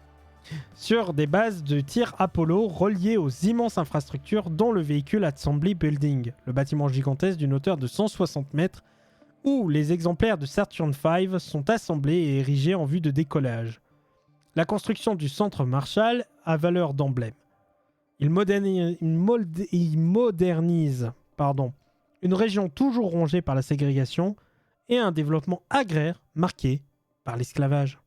Sur des bases de tir Apollo reliées aux immenses infrastructures dont le véhicule Assembly Building, le bâtiment gigantesque d'une hauteur de 160 mètres, où les exemplaires de Saturn V sont assemblés et érigés en vue de décollage. La construction du centre Marshall a valeur d'emblème. Il modernise une région toujours rongée par la ségrégation et un développement agraire marqué par l'esclavage.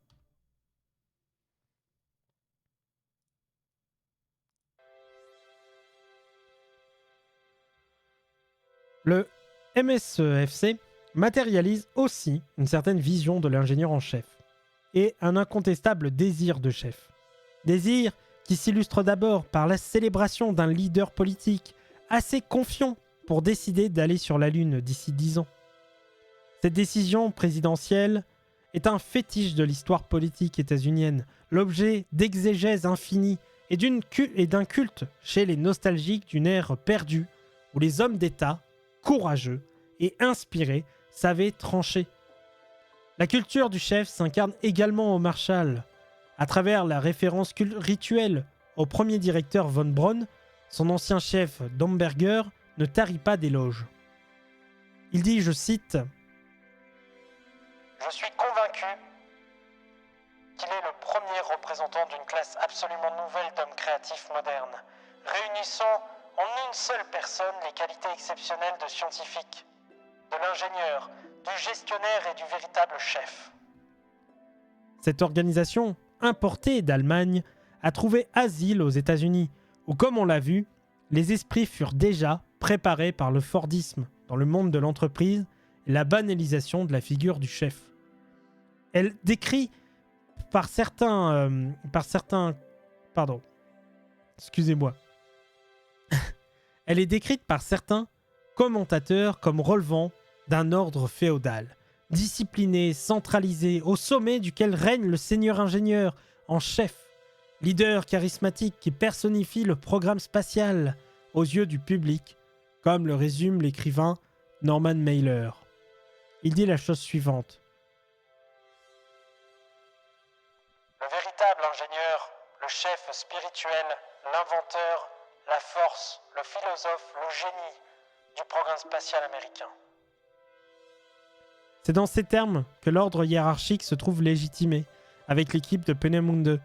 Le MSEFC matérialise aussi une certaine vision de l'ingénieur en chef et un incontestable désir de chef. Désir qui s'illustre d'abord par la célébration d'un leader politique assez confiant pour décider d'aller sur la Lune d'ici 10 ans. Cette décision présidentielle est un fétiche de l'histoire politique états-unienne, l'objet d'exégèses infinies et d'un culte chez les nostalgiques d'une ère perdue où les hommes d'État, courageux et inspirés, savaient trancher. La culture du chef s'incarne également au Marshall. À travers la référence rituelle au premier directeur von Braun, son ancien chef Domberger ne tarit pas d'éloges. Il dit, je cite, « Je suis convaincu qu'il est le premier représentant d'une classe absolument nouvelle d'hommes créatifs modernes, réunissant en une seule personne les qualités exceptionnelles de scientifique, de l'ingénieur, du gestionnaire et du véritable chef. » Cette organisation, importée d'Allemagne, a trouvé asile aux États-Unis, où, comme on l'a vu, les esprits furent déjà préparés par le Fordisme dans le monde de l'entreprise et la banalisation de la figure du chef. Elle décrit par certains... Elle est décrite par certains commentateurs comme relevant d'un ordre féodal, discipliné, centralisé, au sommet duquel règne le seigneur ingénieur en chef, leader charismatique qui personnifie le programme spatial aux yeux du public, comme le résume l'écrivain Norman Mailer. Il dit la chose suivante. Le véritable ingénieur, le chef spirituel, l'inventeur, la force, le philosophe, le génie du programme spatial américain. C'est dans ces termes que l'ordre hiérarchique se trouve légitimé, avec l'équipe de Peenemünde.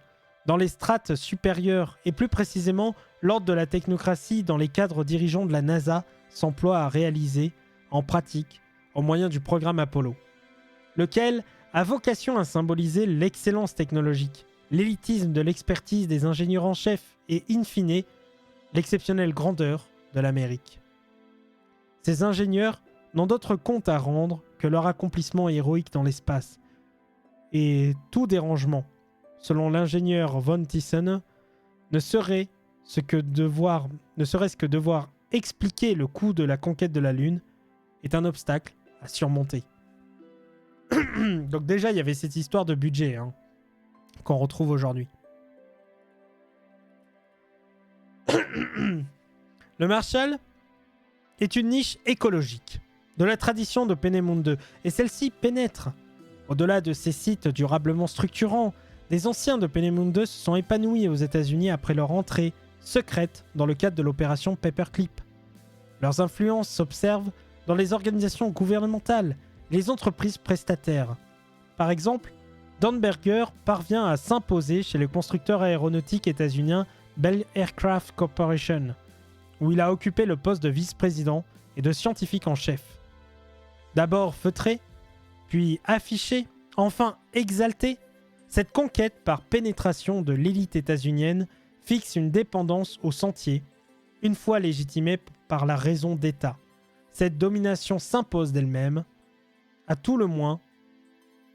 Dans les strates supérieures, et plus précisément, l'ordre de la technocratie dans les cadres dirigeants de la NASA s'emploie à réaliser, en pratique, au moyen du programme Apollo, lequel a vocation à symboliser l'excellence technologique, l'élitisme de l'expertise des ingénieurs en chef et, in fine, l'exceptionnelle grandeur de l'Amérique. Ces ingénieurs n'ont d'autre compte à rendre que leur accomplissement héroïque dans l'espace. Et tout dérangement, selon l'ingénieur von Thyssen, ne serait-ce que devoir expliquer le coût de la conquête de la Lune, est un obstacle à surmonter. Donc déjà, il y avait cette histoire de budget qu'on retrouve aujourd'hui. Le Marshall est une niche écologique de la tradition de Peenemünde, et celle-ci pénètre. Au-delà de ces sites durablement structurants, les anciens de Peenemünde se sont épanouis aux États-Unis après leur entrée secrète dans le cadre de l'opération Paperclip. Leurs influences s'observent dans les organisations gouvernementales et les entreprises prestataires. Par exemple, Domberger parvient à s'imposer chez le constructeur aéronautique états-unien Bell Aircraft Corporation, où il a occupé le poste de vice-président et de scientifique en chef. D'abord feutré, puis affiché, enfin exalté, cette conquête par pénétration de l'élite états-unienne fixe une dépendance au sentier, une fois légitimée par la raison d'État. Cette domination s'impose d'elle-même, à tout le moins,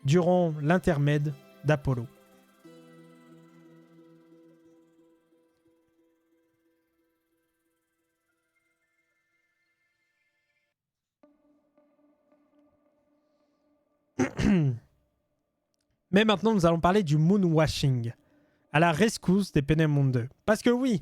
durant l'intermède d'Apollo. Mais maintenant, nous allons parler du moonwashing, à la rescousse des Peenemünde. Parce que oui,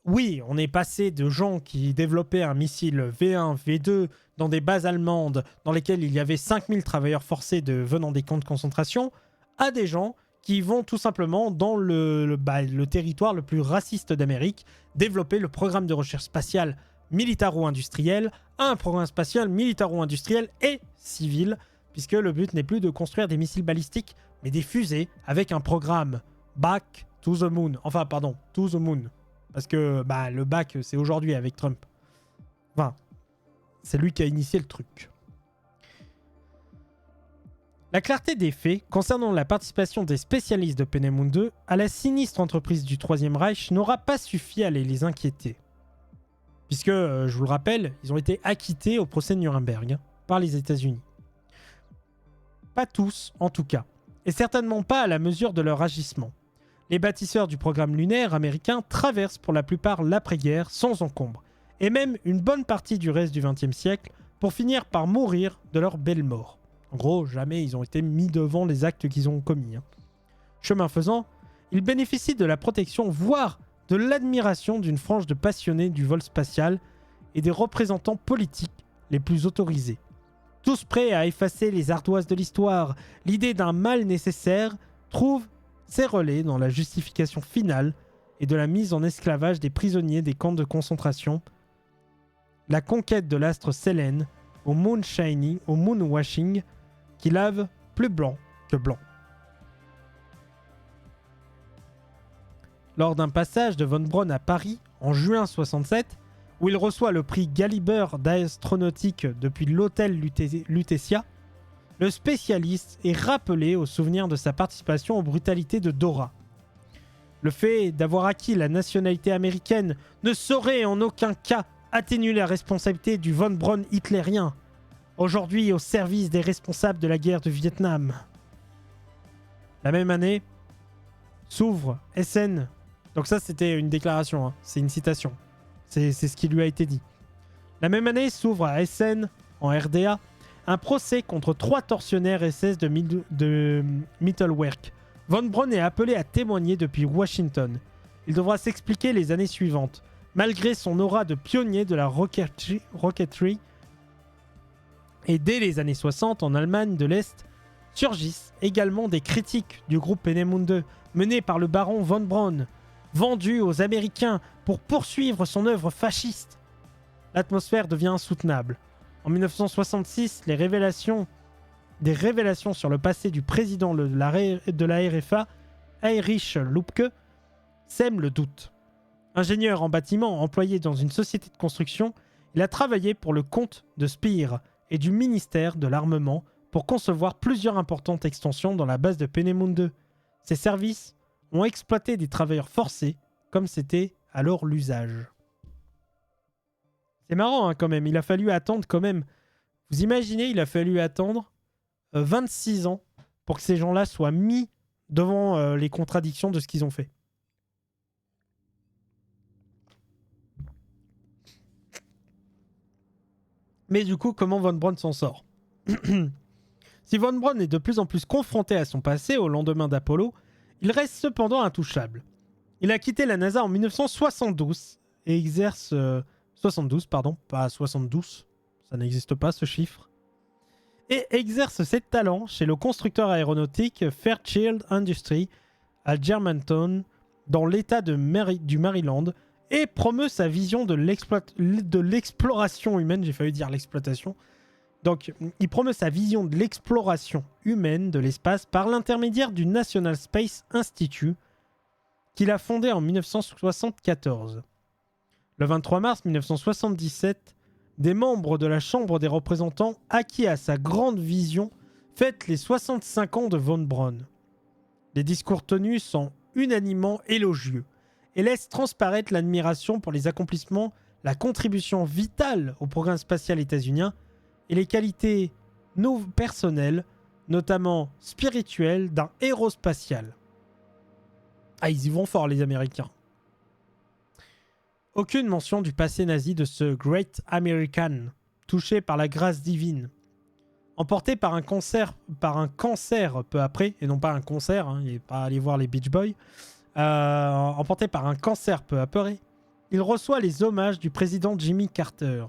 Oui, on est passé de gens qui développaient un missile V1, V2 dans des bases allemandes dans lesquelles il y avait 5000 travailleurs forcés venant des camps de concentration, à des gens qui vont tout simplement dans le territoire le plus raciste d'Amérique développer le programme de recherche spatiale militaro-industriel, un programme spatial militaro-industriel et civil, puisque le but n'est plus de construire des missiles balistiques, mais des fusées avec un programme Back to the Moon. Enfin, pardon, to the Moon. Parce que le back, c'est aujourd'hui avec Trump. Enfin, c'est lui qui a initié le truc. La clarté des faits concernant la participation des spécialistes de Penemundo 2 à la sinistre entreprise du Troisième Reich n'aura pas suffi à les inquiéter. Puisque, je vous le rappelle, ils ont été acquittés au procès de Nuremberg par les États-Unis. Pas tous, en tout cas. Et certainement pas à la mesure de leur agissement. Les bâtisseurs du programme lunaire américain traversent pour la plupart l'après-guerre sans encombre, et même une bonne partie du reste du XXe siècle pour finir par mourir de leur belle mort. En gros, jamais ils ont été mis devant les actes qu'ils ont commis. Chemin faisant, ils bénéficient de la protection, voire de l'admiration d'une frange de passionnés du vol spatial et des représentants politiques les plus autorisés. Tous prêts à effacer les ardoises de l'histoire, l'idée d'un mal nécessaire trouve ses relais dans la justification finale et de la mise en esclavage des prisonniers des camps de concentration, la conquête de l'astre Sélène au moonshiny, au moonwashing, qui lave plus blanc que blanc. Lors d'un passage de von Braun à Paris en juin 67, où il reçoit le prix Galiber d'astronautique depuis l'hôtel Lutetia, le spécialiste est rappelé au souvenir de sa participation aux brutalités de Dora. Le fait d'avoir acquis la nationalité américaine ne saurait en aucun cas atténuer la responsabilité du von Braun hitlérien, aujourd'hui au service des responsables de la guerre du Vietnam. La même année, s'ouvre SN. Donc ça, c'était une déclaration, c'est une citation. C'est ce qui lui a été dit. La même année, s'ouvre à SN, en RDA, un procès contre 3 tortionnaires SS de Mittelwerk. Von Braun est appelé à témoigner depuis Washington. Il devra s'expliquer les années suivantes. Malgré son aura de pionnier de la rocketry, et dès les années 60, en Allemagne de l'Est, surgissent également des critiques du groupe Penemundo, mené par le baron von Braun, vendu aux Américains pour poursuivre son œuvre fasciste. L'atmosphère devient insoutenable. En 1966, des révélations sur le passé du président de la RFA, Heinrich Lübke, sèment le doute. Ingénieur en bâtiment employé dans une société de construction, il a travaillé pour le compte de Speer et du ministère de l'Armement pour concevoir plusieurs importantes extensions dans la base de Penemundo. Ces services ont exploité des travailleurs forcés, comme c'était alors l'usage. C'est marrant quand même, il a fallu attendre quand même. Vous imaginez, il a fallu attendre 26 ans pour que ces gens-là soient mis devant les contradictions de ce qu'ils ont fait. Mais du coup, comment von Braun s'en sort? Si von Braun est de plus en plus confronté à son passé au lendemain d'Apollo, il reste cependant intouchable. Il a quitté la NASA en 1972 et exerce... 72, pardon, pas 72, ça n'existe pas ce chiffre. Et exerce ses talents chez le constructeur aéronautique Fairchild Industries à Germantown, dans l'état du Maryland, et promeut sa vision de l'exploration humaine, j'ai failli dire l'exploitation. Donc, il promeut sa vision de l'exploration humaine de l'espace par l'intermédiaire du National Space Institute, qu'il a fondé en 1974. Le 23 mars 1977, des membres de la Chambre des représentants, acquis à sa grande vision, fêtent les 65 ans de von Braun. Les discours tenus sont unanimement élogieux et laissent transparaître l'admiration pour les accomplissements, la contribution vitale au programme spatial états-unien et les qualités personnelles, notamment spirituelles, d'un héros spatial. Ah, ils y vont fort, les Américains. Aucune mention du passé nazi de ce Great American, touché par la grâce divine. Emporté par un cancer peu après, et non pas un concert, il n'est pas allé voir les Beach Boys, emporté par un cancer peu après, il reçoit les hommages du président Jimmy Carter.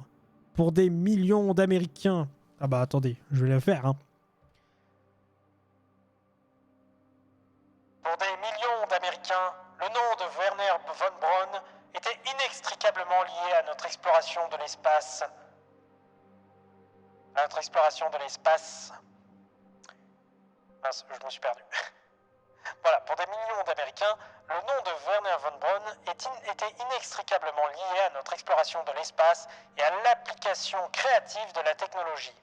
Pour des millions d'Américains... Ah bah attendez, je vais le faire. Hein. Pour des millions d'Américains, le nom de Werner von Braun était inextricablement lié à notre exploration de l'espace. Mince, je me suis perdu. Voilà, pour des millions d'Américains, le nom de Werner von Braun était inextricablement lié à notre exploration de l'espace et à l'application créative de la technologie.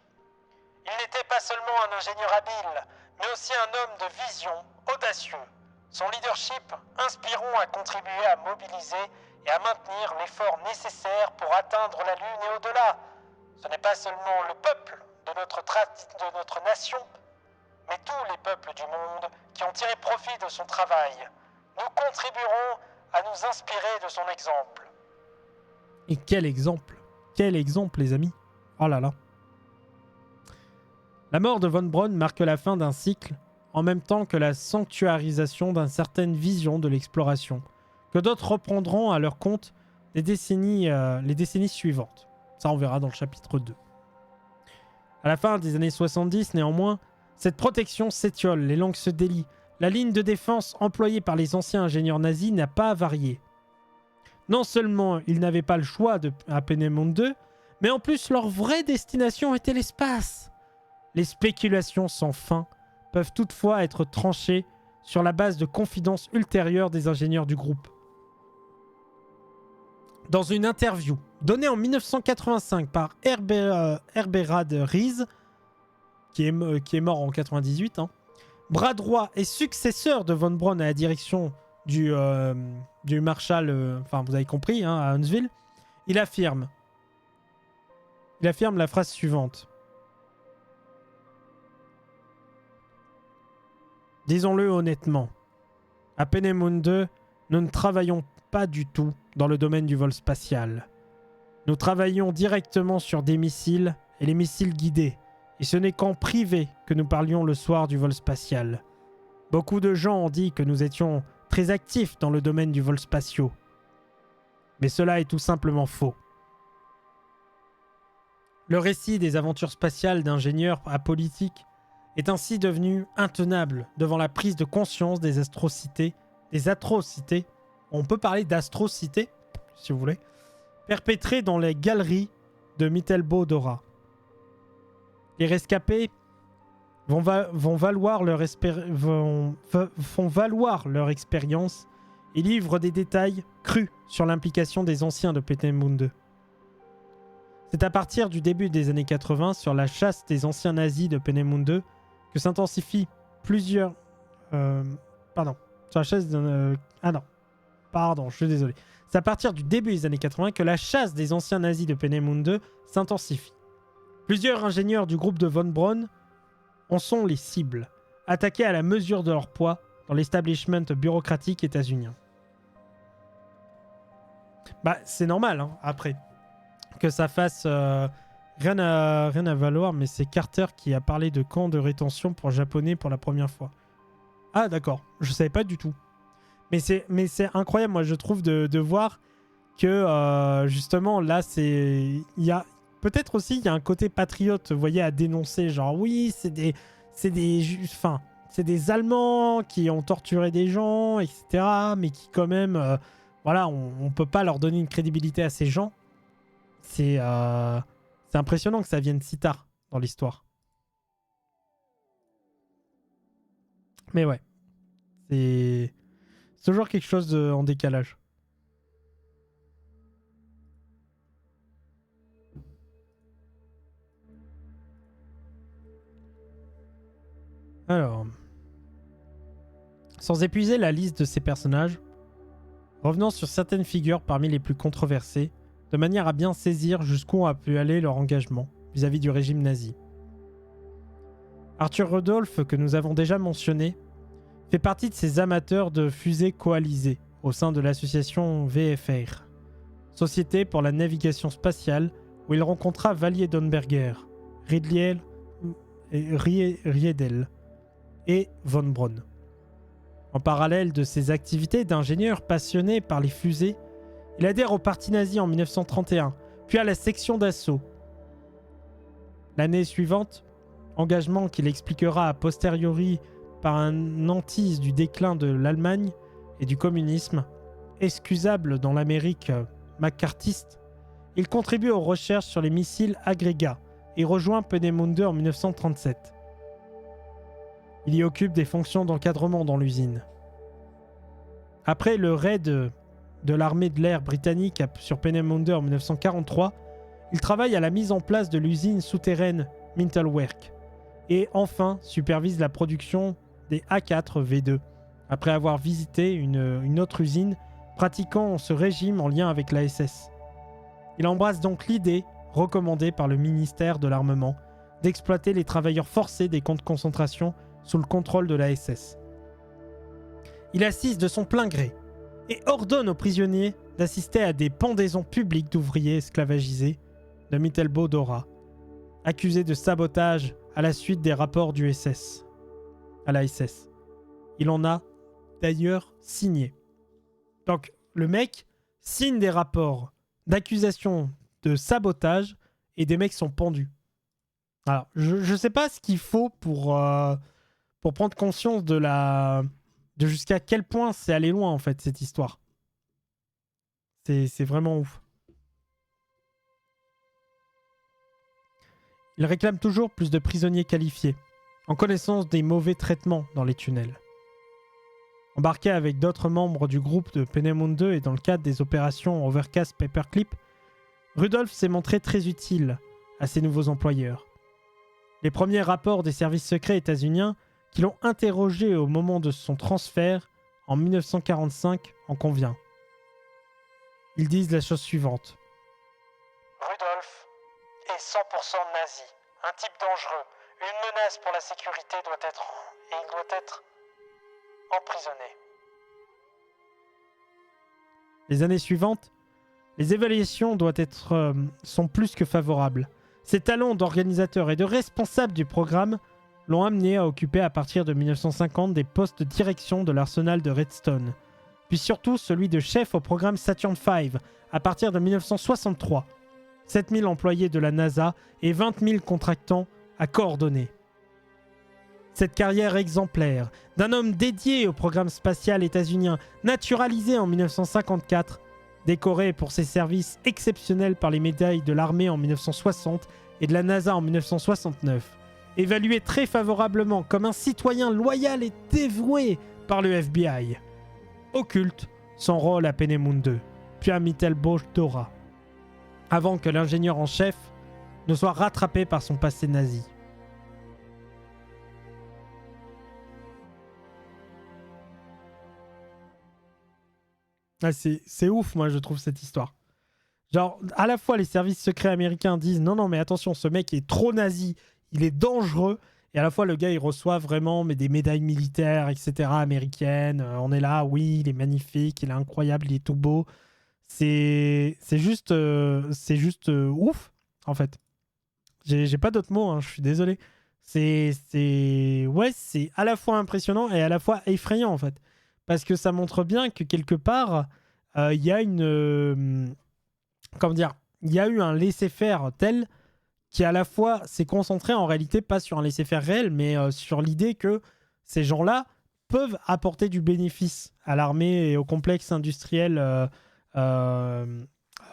Il n'était pas seulement un ingénieur habile, mais aussi un homme de vision audacieux. Son leadership inspirant a contribué à mobiliser et à maintenir l'effort nécessaire pour atteindre la Lune et au-delà. Ce n'est pas seulement le peuple de notre nation, mais tous les peuples du monde qui ont tiré profit de son travail. Nous contribuerons à nous inspirer de son exemple. Et quel exemple! Quel exemple, les amis! Oh là là! La mort de von Braun marque la fin d'un cycle, en même temps que la sanctuarisation d'une certaine vision de l'exploration, que d'autres reprendront à leur compte les décennies suivantes. Ça, on verra dans le chapitre 2. À la fin des années 70, néanmoins, cette protection s'étiole, les langues se délient. La ligne de défense employée par les anciens ingénieurs nazis n'a pas varié. Non seulement ils n'avaient pas le choix à Peenemünde 2, mais en plus leur vraie destination était l'espace. Les spéculations sans fin peuvent toutefois être tranchées sur la base de confidences ultérieures des ingénieurs du groupe. Dans une interview donnée en 1985 par Herberhard Ries, qui est mort en 98, bras droit et successeur de von Braun à la direction du Marshall, vous avez compris, à Huntsville, il affirme la phrase suivante. Disons-le honnêtement, à Peenemünde 2, nous ne travaillons pas du tout dans le domaine du vol spatial. Nous travaillons directement sur des missiles et les missiles guidés, et ce n'est qu'en privé que nous parlions le soir du vol spatial. Beaucoup de gens ont dit que nous étions très actifs dans le domaine du vol spatial. Mais cela est tout simplement faux. Le récit des aventures spatiales d'ingénieurs apolitiques est ainsi devenu intenable devant la prise de conscience des atrocités, on peut parler d'atrocités, si vous voulez, perpétrées dans les galeries de Mittelbau-Dora. Les rescapés font valoir leur expérience et livrent des détails crus sur l'implication des anciens de Peenemünde 2. C'est à partir du début des années 80, sur la chasse des anciens nazis de Peenemünde 2, que s'intensifient plusieurs... sur la chasse je suis désolé. C'est à partir du début des années 80 que la chasse des anciens nazis de Peenemünde 2 s'intensifie. Plusieurs ingénieurs du groupe de von Braun en sont les cibles, attaqués à la mesure de leur poids dans l'establishment bureaucratique états-unien. C'est normal, après, que ça fasse rien à valoir, mais c'est Carter qui a parlé de camp de rétention pour Japonais pour la première fois. Ah d'accord, je savais pas du tout. Mais c'est incroyable, moi je trouve, de voir que justement là il y a peut-être aussi il y a un côté patriote, vous voyez, à dénoncer, genre oui c'est des Allemands qui ont torturé des gens, etc. Mais qui quand même, on peut pas leur donner une crédibilité à ces gens. C'est impressionnant que ça vienne si tard dans l'histoire. Mais ouais, c'est toujours quelque chose en décalage. Alors, sans épuiser la liste de ces personnages, revenons sur certaines figures parmi les plus controversées, de manière à bien saisir jusqu'où a pu aller leur engagement vis-à-vis du régime nazi. Arthur Rudolph, que nous avons déjà mentionné, fait partie de ces amateurs de fusées coalisées au sein de l'association VFR, Société pour la navigation spatiale, où il rencontra Valier Donberger, Riedel et von Braun. En parallèle de ses activités d'ingénieur passionné par les fusées, Il adhère au parti nazi en 1931, puis à la section d'assaut. L'année suivante, engagement qu'il expliquera a posteriori par un hantise du déclin de l'Allemagne et du communisme, excusable dans l'Amérique macartiste, il contribue aux recherches sur les missiles agrégats et rejoint Peenemünde en 1937. Il y occupe des fonctions d'encadrement dans l'usine. Après le raid de l'armée de l'air britannique sur Peenemünde en 1943, il travaille à la mise en place de l'usine souterraine Mintelwerk et enfin supervise la production des A4V2 après avoir visité une autre usine pratiquant ce régime en lien avec la SS. Il embrasse donc l'idée, recommandée par le ministère de l'Armement, d'exploiter les travailleurs forcés des camps de concentration sous le contrôle de la SS. Il assiste de son plein gré et ordonne aux prisonniers d'assister à des pendaisons publiques d'ouvriers esclavagisés de Mittelbau-Dora, accusés de sabotage à la suite des rapports du SS. À la SS. Il en a d'ailleurs signé. Donc le mec signe des rapports d'accusation de sabotage et des mecs sont pendus. Alors, je sais pas ce qu'il faut pour prendre conscience de jusqu'à quel point c'est allé loin en fait cette histoire. C'est vraiment ouf. Il réclame toujours plus de prisonniers qualifiés, en connaissance des mauvais traitements dans les tunnels. Embarqué avec d'autres membres du groupe de Peenemünde et dans le cadre des opérations Overcast Paperclip, Rudolf s'est montré très utile à ses nouveaux employeurs. Les premiers rapports des services secrets états-uniens qui l'ont interrogé au moment de son transfert en 1945 en convient. Ils disent la chose suivante. Rudolf est 100% nazi, un type dangereux, une menace pour la sécurité il doit être emprisonné. Les années suivantes, les évaluations sont plus que favorables. Ses talents d'organisateur et de responsable du programme l'ont amené à occuper à partir de 1950 des postes de direction de l'arsenal de Redstone, puis surtout celui de chef au programme Saturn V à partir de 1963. 7000 employés de la NASA et 20 000 contractants à coordonner. Cette carrière exemplaire d'un homme dédié au programme spatial états-unien, naturalisé en 1954, décoré pour ses services exceptionnels par les médailles de l'armée en 1960 et de la NASA en 1969, évalué très favorablement comme un citoyen loyal et dévoué par le FBI, occulte son rôle à Peenemünde, puis à Mittelbau-Dora, avant que l'ingénieur en chef ne soit rattrapé par son passé nazi. Ah, c'est ouf, moi, je trouve, cette histoire. Genre, à la fois, les services secrets américains disent « Non, mais attention, ce mec est trop nazi, il est dangereux. » Et à la fois, le gars, il reçoit vraiment des médailles militaires, etc., américaines. On est là, oui, il est magnifique, il est incroyable, il est tout beau. C'est juste ouf, en fait. J'ai pas d'autres mots, hein, je suis désolé. C'est à la fois impressionnant et à la fois effrayant, en fait. Parce que ça montre bien que quelque part, il y a comment dire, il y a eu un laisser-faire tel qui à la fois s'est concentré en réalité pas sur un laisser-faire réel, mais sur l'idée que ces gens-là peuvent apporter du bénéfice à l'armée et au complexe industriel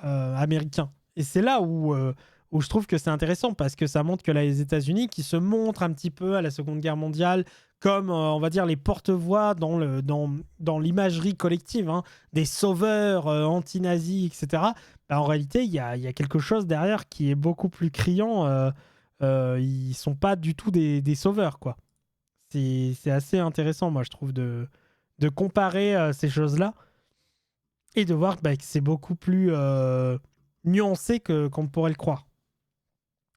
américain. Et c'est là où je trouve que c'est intéressant parce que ça montre que les États-Unis, qui se montrent un petit peu à la Seconde Guerre mondiale comme, on va dire, les porte-voix dans l'imagerie collective, hein, des sauveurs anti-nazis, etc., bah, en réalité, il y a quelque chose derrière qui est beaucoup plus criant. Ils sont pas du tout des sauveurs, quoi. C'est assez intéressant, moi, je trouve, de comparer ces choses-là et de voir que c'est beaucoup plus nuancé qu'on pourrait le croire.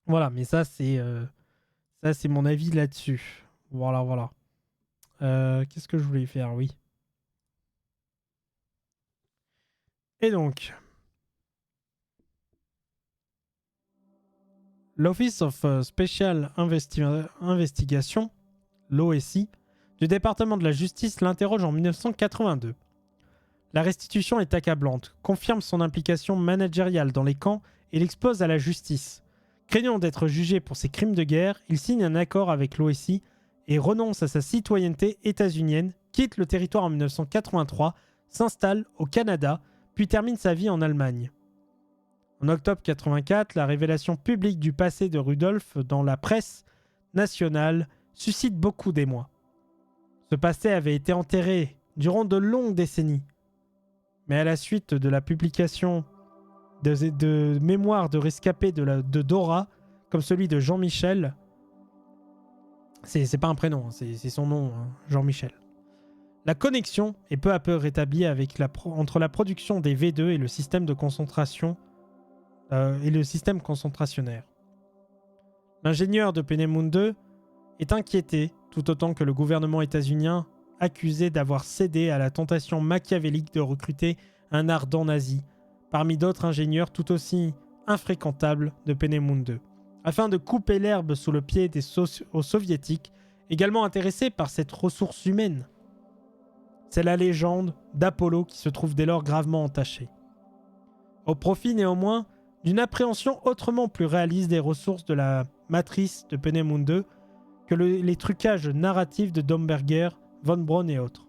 Voilà, mais ça, c'est mon avis là-dessus. Voilà. Qu'est-ce que je voulais faire? Oui. Et donc, l'Office of Special Investigation, l'OSI, du département de la justice l'interroge en 1982. La restitution est accablante, confirme son implication managériale dans les camps et l'expose à la justice. Craignant d'être jugé pour ses crimes de guerre, il signe un accord avec l'OSI et renonce à sa citoyenneté états-unienne, quitte le territoire en 1983, s'installe au Canada, puis termine sa vie en Allemagne. En octobre 1984, la révélation publique du passé de Rudolf dans la presse nationale suscite beaucoup d'émoi. Ce passé avait été enterré durant de longues décennies. Mais à la suite de la publication de mémoires de rescapés de Dora, comme celui de Jean-Michel, c'est pas un prénom, c'est son nom, hein, Jean-Michel. La connexion est peu à peu rétablie entre la production des V2 et le système de concentration et le système concentrationnaire. L'ingénieur de Peenemünde est inquiété, tout autant que le gouvernement états-unien, accusé d'avoir cédé à la tentation machiavélique de recruter un ardent nazi, parmi d'autres ingénieurs tout aussi infréquentables de Peenemünde, afin de couper l'herbe sous le pied aux soviétiques, également intéressés par cette ressource humaine. C'est la légende d'Apollo qui se trouve dès lors gravement entachée. Au profit néanmoins d'une appréhension autrement plus réaliste des ressources de la matrice de Peenemünde que les trucages narratifs de Domberger, Von Braun et autres.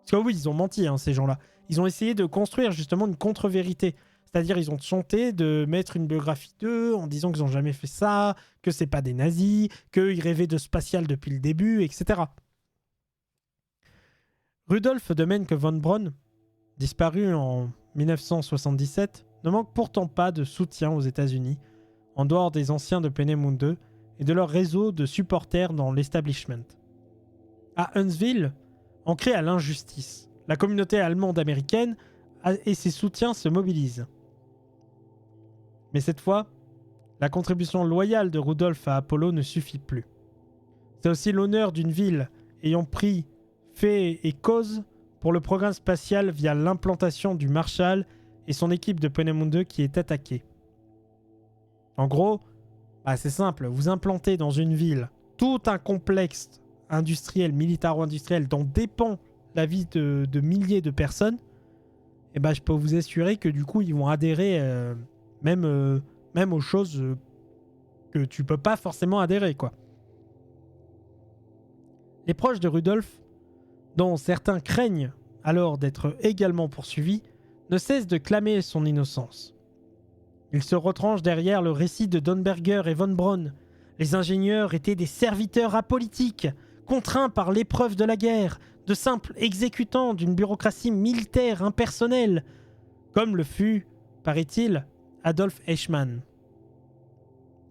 Parce que oui, ils ont menti, hein, ces gens-là. Ils ont essayé de construire justement une contre-vérité. C'est-à-dire, ils ont tenté de mettre une biographie d'eux en disant qu'ils n'ont jamais fait ça, que c'est pas des nazis, qu'ils rêvaient de spatial depuis le début, etc. Rudolf de Menke von Braun, disparu en 1977, ne manque pourtant pas de soutien aux États-Unis, en dehors des anciens de Peenemünde et de leur réseau de supporters dans l'establishment. À Huntsville, ancré à l'injustice, la communauté allemande américaine et ses soutiens se mobilisent. Mais cette fois, la contribution loyale de Rudolf à Apollo ne suffit plus. C'est aussi l'honneur d'une ville ayant pris fait et cause pour le programme spatial via l'implantation du Marshall et son équipe de Peenemünde qui est attaquée. En gros, c'est simple, vous implantez dans une ville tout un complexe industriel, militaro-industriel dont dépend la vie de milliers de personnes, et je peux vous assurer que du coup ils vont adhérer même aux choses que tu peux pas forcément adhérer, quoi. Les proches de Rudolf, dont certains craignent alors d'être également poursuivis, ne cessent de clamer son innocence. Ils se retranchent derrière le récit de Domberger et von Braun. Les ingénieurs étaient des serviteurs apolitiques, contraints par l'épreuve de la guerre, de simples exécutants d'une bureaucratie militaire impersonnelle, comme le fut, paraît-il, Adolf Eichmann.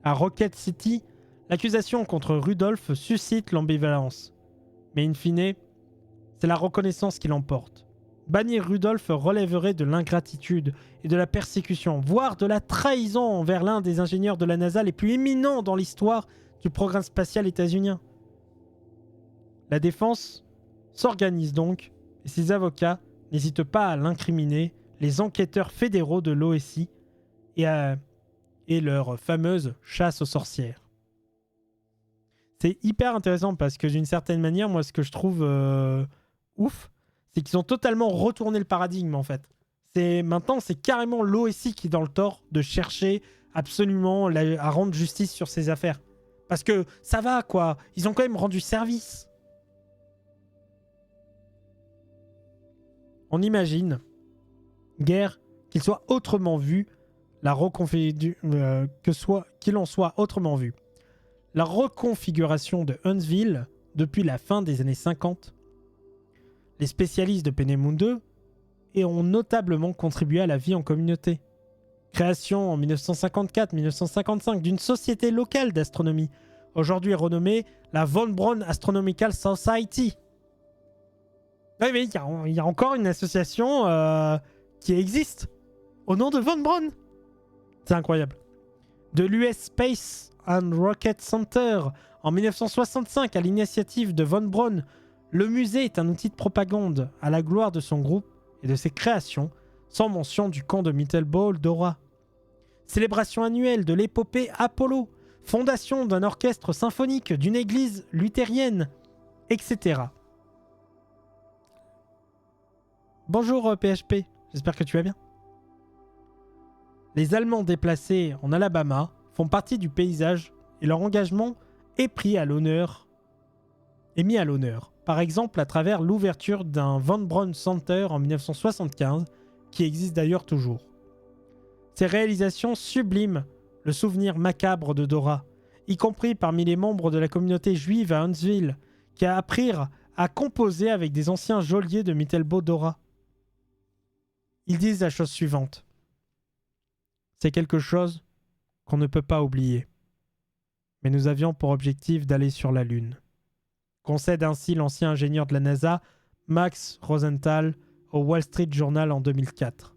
À Rocket City, l'accusation contre Rudolf suscite l'ambivalence. Mais in fine, c'est la reconnaissance qui l'emporte. Bannir Rudolf relèverait de l'ingratitude et de la persécution, voire de la trahison envers l'un des ingénieurs de la NASA les plus éminents dans l'histoire du programme spatial états-unien. La défense s'organise donc, et ses avocats n'hésitent pas à l'incriminer, les enquêteurs fédéraux de l'OSI et leur fameuse chasse aux sorcières. C'est hyper intéressant parce que d'une certaine manière, moi ce que je trouve ouf, c'est qu'ils ont totalement retourné le paradigme en fait. Maintenant, c'est carrément l'OSI qui est dans le tort de chercher absolument à rendre justice sur ces affaires. Parce que ça va quoi, ils ont quand même rendu service. On imagine, guerre, qu'il soit autrement vu, qu'il en soit autrement vu. La reconfiguration de Huntsville depuis la fin des années 50. Les spécialistes de Peenemünde ont notablement contribué à la vie en communauté. Création en 1954-1955 d'une société locale d'astronomie, aujourd'hui renommée la Von Braun Astronomical Society. Oui, mais il y a encore une association qui existe au nom de Von Braun. C'est incroyable. De l'US Space and Rocket Center en 1965 à l'initiative de Von Braun, le musée est un outil de propagande à la gloire de son groupe et de ses créations, sans mention du camp de Mittelbau Dora. Célébration annuelle de l'épopée Apollo, fondation d'un orchestre symphonique, d'une église luthérienne, etc. Bonjour PHP, j'espère que tu vas bien. Les Allemands déplacés en Alabama font partie du paysage et leur engagement est mis à l'honneur. Par exemple à travers l'ouverture d'un Von Braun Center en 1975, qui existe d'ailleurs toujours. Ces réalisations subliment le souvenir macabre de Dora, y compris parmi les membres de la communauté juive à Huntsville, qui apprirent à composer avec des anciens geôliers de Mittelbau Dora. Ils disent la chose suivante. C'est quelque chose qu'on ne peut pas oublier. Mais nous avions pour objectif d'aller sur la Lune. Concède ainsi l'ancien ingénieur de la NASA, Max Rosenthal, au Wall Street Journal en 2004.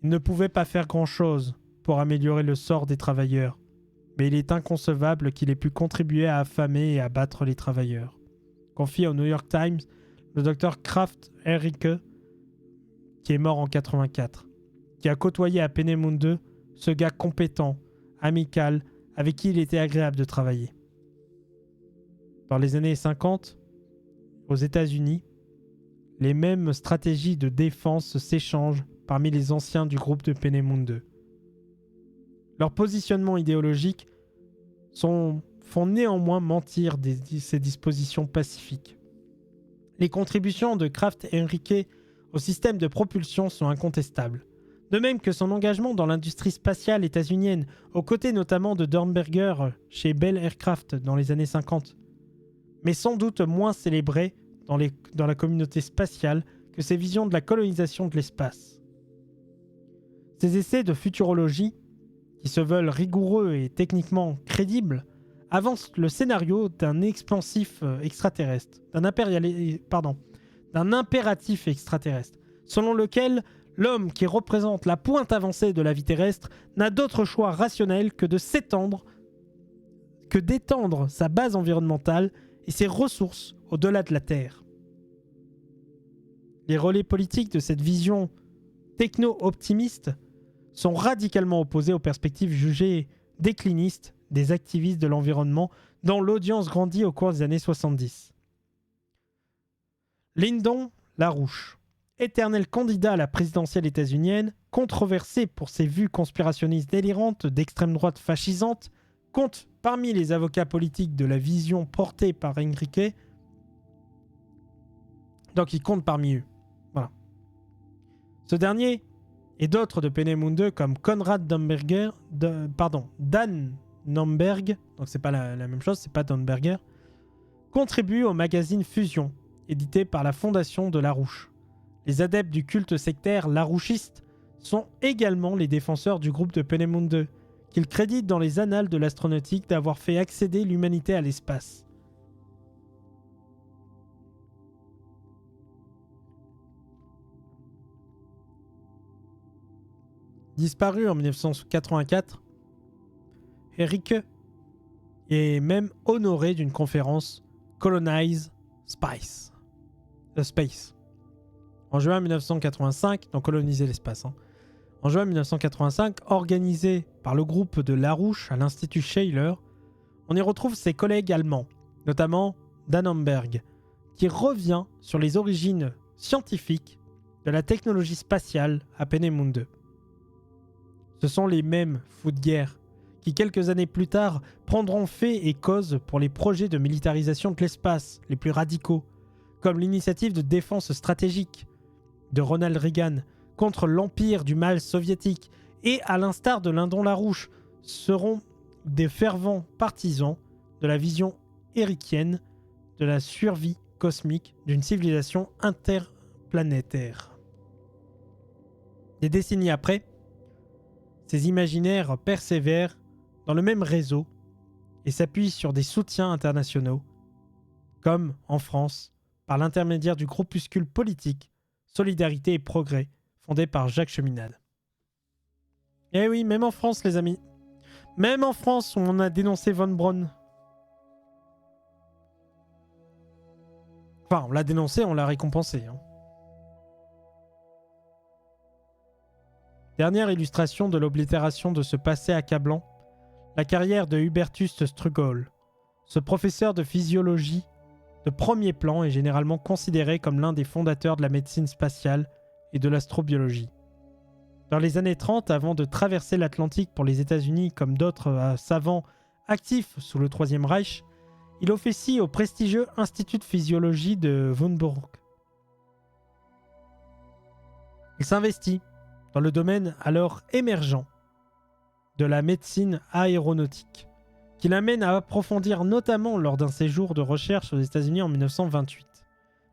Il ne pouvait pas faire grand-chose pour améliorer le sort des travailleurs, mais il est inconcevable qu'il ait pu contribuer à affamer et à battre les travailleurs. Confie au New York Times le Dr Kraft Henrike, qui est mort en 84, qui a côtoyé à Peenemünde ce gars compétent, amical, avec qui il était agréable de travailler. Dans les années 50, aux États-Unis, les mêmes stratégies de défense s'échangent parmi les anciens du groupe de Peenemünde. Leur positionnement idéologique font néanmoins mentir ces dispositions pacifiques. Les contributions de Kraft Henrike au système de propulsion sont incontestables, de même que son engagement dans l'industrie spatiale états-unienne, aux côtés notamment de Dornberger chez Bell Aircraft dans les années 50, mais sans doute moins célébré dans la communauté spatiale que ses visions de la colonisation de l'espace. Ces essais de futurologie, qui se veulent rigoureux et techniquement crédibles, avancent le scénario d'un expansif extraterrestre, d'un impératif extraterrestre, selon lequel l'homme qui représente la pointe avancée de la vie terrestre n'a d'autre choix rationnel que d'étendre sa base environnementale et ses ressources au-delà de la Terre. Les relais politiques de cette vision techno-optimiste sont radicalement opposés aux perspectives jugées déclinistes des activistes de l'environnement dont l'audience grandit au cours des années 70. Lyndon LaRouche, éternel candidat à la présidentielle états-unienne, controversé pour ses vues conspirationnistes délirantes d'extrême droite fascisante, compte parmi les avocats politiques de la vision portée par Henrike. Donc il compte parmi eux. Voilà. Ce dernier et d'autres de Peenemünde comme Konrad Dan Nomberg, donc c'est pas la même chose, c'est pas Domberger, contribuent au magazine Fusion, édité par la fondation de LaRouche. Les adeptes du culte sectaire larouchiste sont également les défenseurs du groupe de Peenemünde, qu'ils créditent dans les annales de l'astronautique d'avoir fait accéder l'humanité à l'espace. Disparu en 1984, Henrike est même honoré d'une conférence Colonize Space. En juin 1985, donc coloniser l'espace. En juin 1985, organisée par le groupe de LaRouche à l'Institut Schiller, on y retrouve ses collègues allemands, notamment Dan Homberg, qui revient sur les origines scientifiques de la technologie spatiale à Peenemünde. Ce sont les mêmes fous de guerre qui, quelques années plus tard, prendront fait et cause pour les projets de militarisation de l'espace les plus radicaux, comme l'initiative de défense stratégique de Ronald Reagan contre l'empire du mal soviétique et, à l'instar de Lyndon LaRouche, seront des fervents partisans de la vision henrikienne de la survie cosmique d'une civilisation interplanétaire. Des décennies après, ces imaginaires persévèrent dans le même réseau et s'appuient sur des soutiens internationaux, comme en France, par l'intermédiaire du groupuscule politique Solidarité et Progrès, fondé par Jacques Cheminade. Eh oui, même en France, les amis. Même en France, où on a dénoncé Von Braun. Enfin, on l'a dénoncé, on l'a récompensé. Dernière illustration de l'oblitération de ce passé accablant, la carrière de Hubertus Strugol. Ce professeur de physiologie de premier plan est généralement considéré comme l'un des fondateurs de la médecine spatiale et de l'astrobiologie. Dans les années 30, avant de traverser l'Atlantique pour les États-Unis comme d'autres savants actifs sous le Troisième Reich, il officie au prestigieux Institut de physiologie de Wurmberg. Il s'investit dans le domaine alors émergent de la médecine aéronautique, qui l'amène à approfondir notamment lors d'un séjour de recherche aux États-Unis en 1928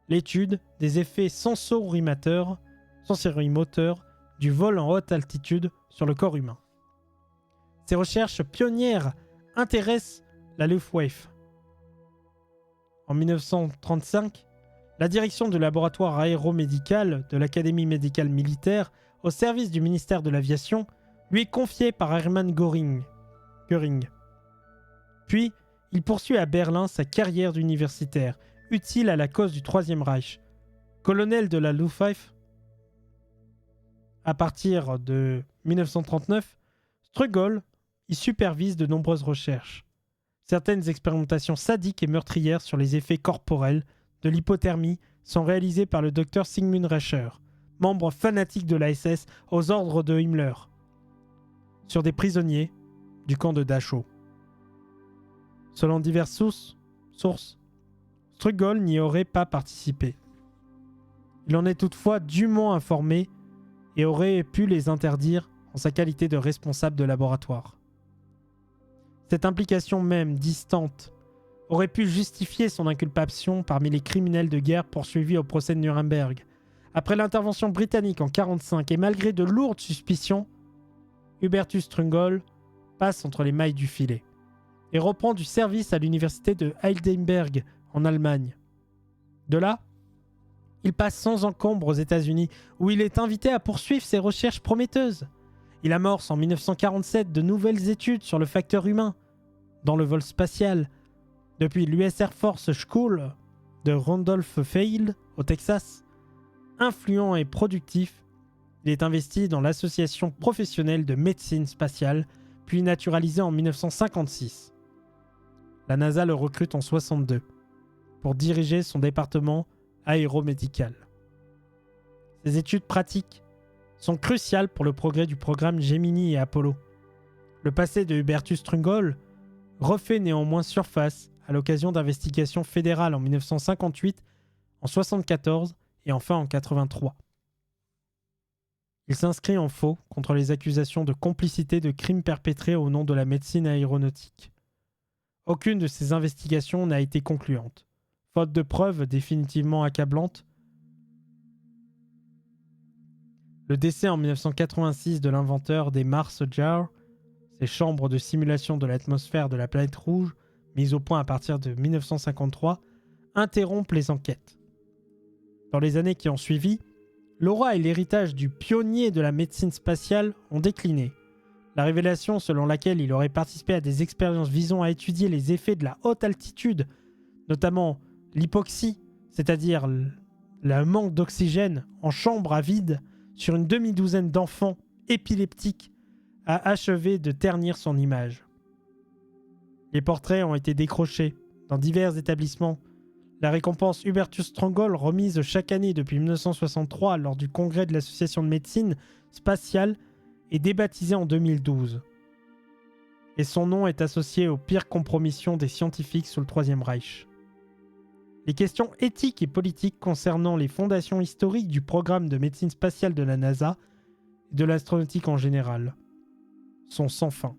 l'étude des effets sensorimoteurs du vol en haute altitude sur le corps humain. Ces recherches pionnières intéressent la Luftwaffe. En 1935, la direction du laboratoire aéromédical de l'Académie médicale militaire au service du ministère de l'Aviation lui est confiée par Hermann Göring. Puis, il poursuit à Berlin sa carrière d'universitaire, utile à la cause du Troisième Reich. Colonel de la Luftwaffe, à partir de 1939, Strugol y supervise de nombreuses recherches. Certaines expérimentations sadiques et meurtrières sur les effets corporels de l'hypothermie sont réalisées par le docteur Sigmund Rescher, membre fanatique de la SS aux ordres de Himmler, sur des prisonniers du camp de Dachau. Selon diverses sources, Strugol n'y aurait pas participé. Il en est toutefois dûment informé et aurait pu les interdire en sa qualité de responsable de laboratoire. Cette implication même distante aurait pu justifier son inculpation parmi les criminels de guerre poursuivis au procès de Nuremberg. Après l'intervention britannique en 1945 et malgré de lourdes suspicions, Hubertus Strugol passe entre les mailles du filet et reprend du service à l'université de Heidelberg en Allemagne. De là, il passe sans encombre aux États-Unis où il est invité à poursuivre ses recherches prometteuses. Il amorce en 1947 de nouvelles études sur le facteur humain dans le vol spatial. Depuis l'US Air Force School de Randolph Field au Texas, influent et productif, il est investi dans l'association professionnelle de médecine spatiale, puis naturalisé en 1956. La NASA le recrute en 1962 pour diriger son département aéromédical. Ces études pratiques sont cruciales pour le progrès du programme Gemini et Apollo. Le passé de Hubertus Strugol refait néanmoins surface à l'occasion d'investigations fédérales en 1958, en 1974 et enfin en 1983. Il s'inscrit en faux contre les accusations de complicité de crimes perpétrés au nom de la médecine aéronautique. Aucune de ces investigations n'a été concluante. Faute de preuves définitivement accablantes, le décès en 1986 de l'inventeur des Mars Jar, ces chambres de simulation de l'atmosphère de la planète rouge, mises au point à partir de 1953, interrompent les enquêtes. Dans les années qui ont suivi, l'aura et l'héritage du pionnier de la médecine spatiale ont décliné. La révélation selon laquelle il aurait participé à des expériences visant à étudier les effets de la haute altitude, notamment l'hypoxie, c'est-à-dire le manque d'oxygène en chambre à vide sur une demi-douzaine d'enfants épileptiques, a achevé de ternir son image. Les portraits ont été décrochés dans divers établissements. La récompense Hubertus Strugol, remise chaque année depuis 1963 lors du congrès de l'Association de médecine spatiale, est débaptisée en 2012. Et son nom est associé aux pires compromissions des scientifiques sous le Troisième Reich. Les questions éthiques et politiques concernant les fondations historiques du programme de médecine spatiale de la NASA et de l'astronautique en général sont sans fin.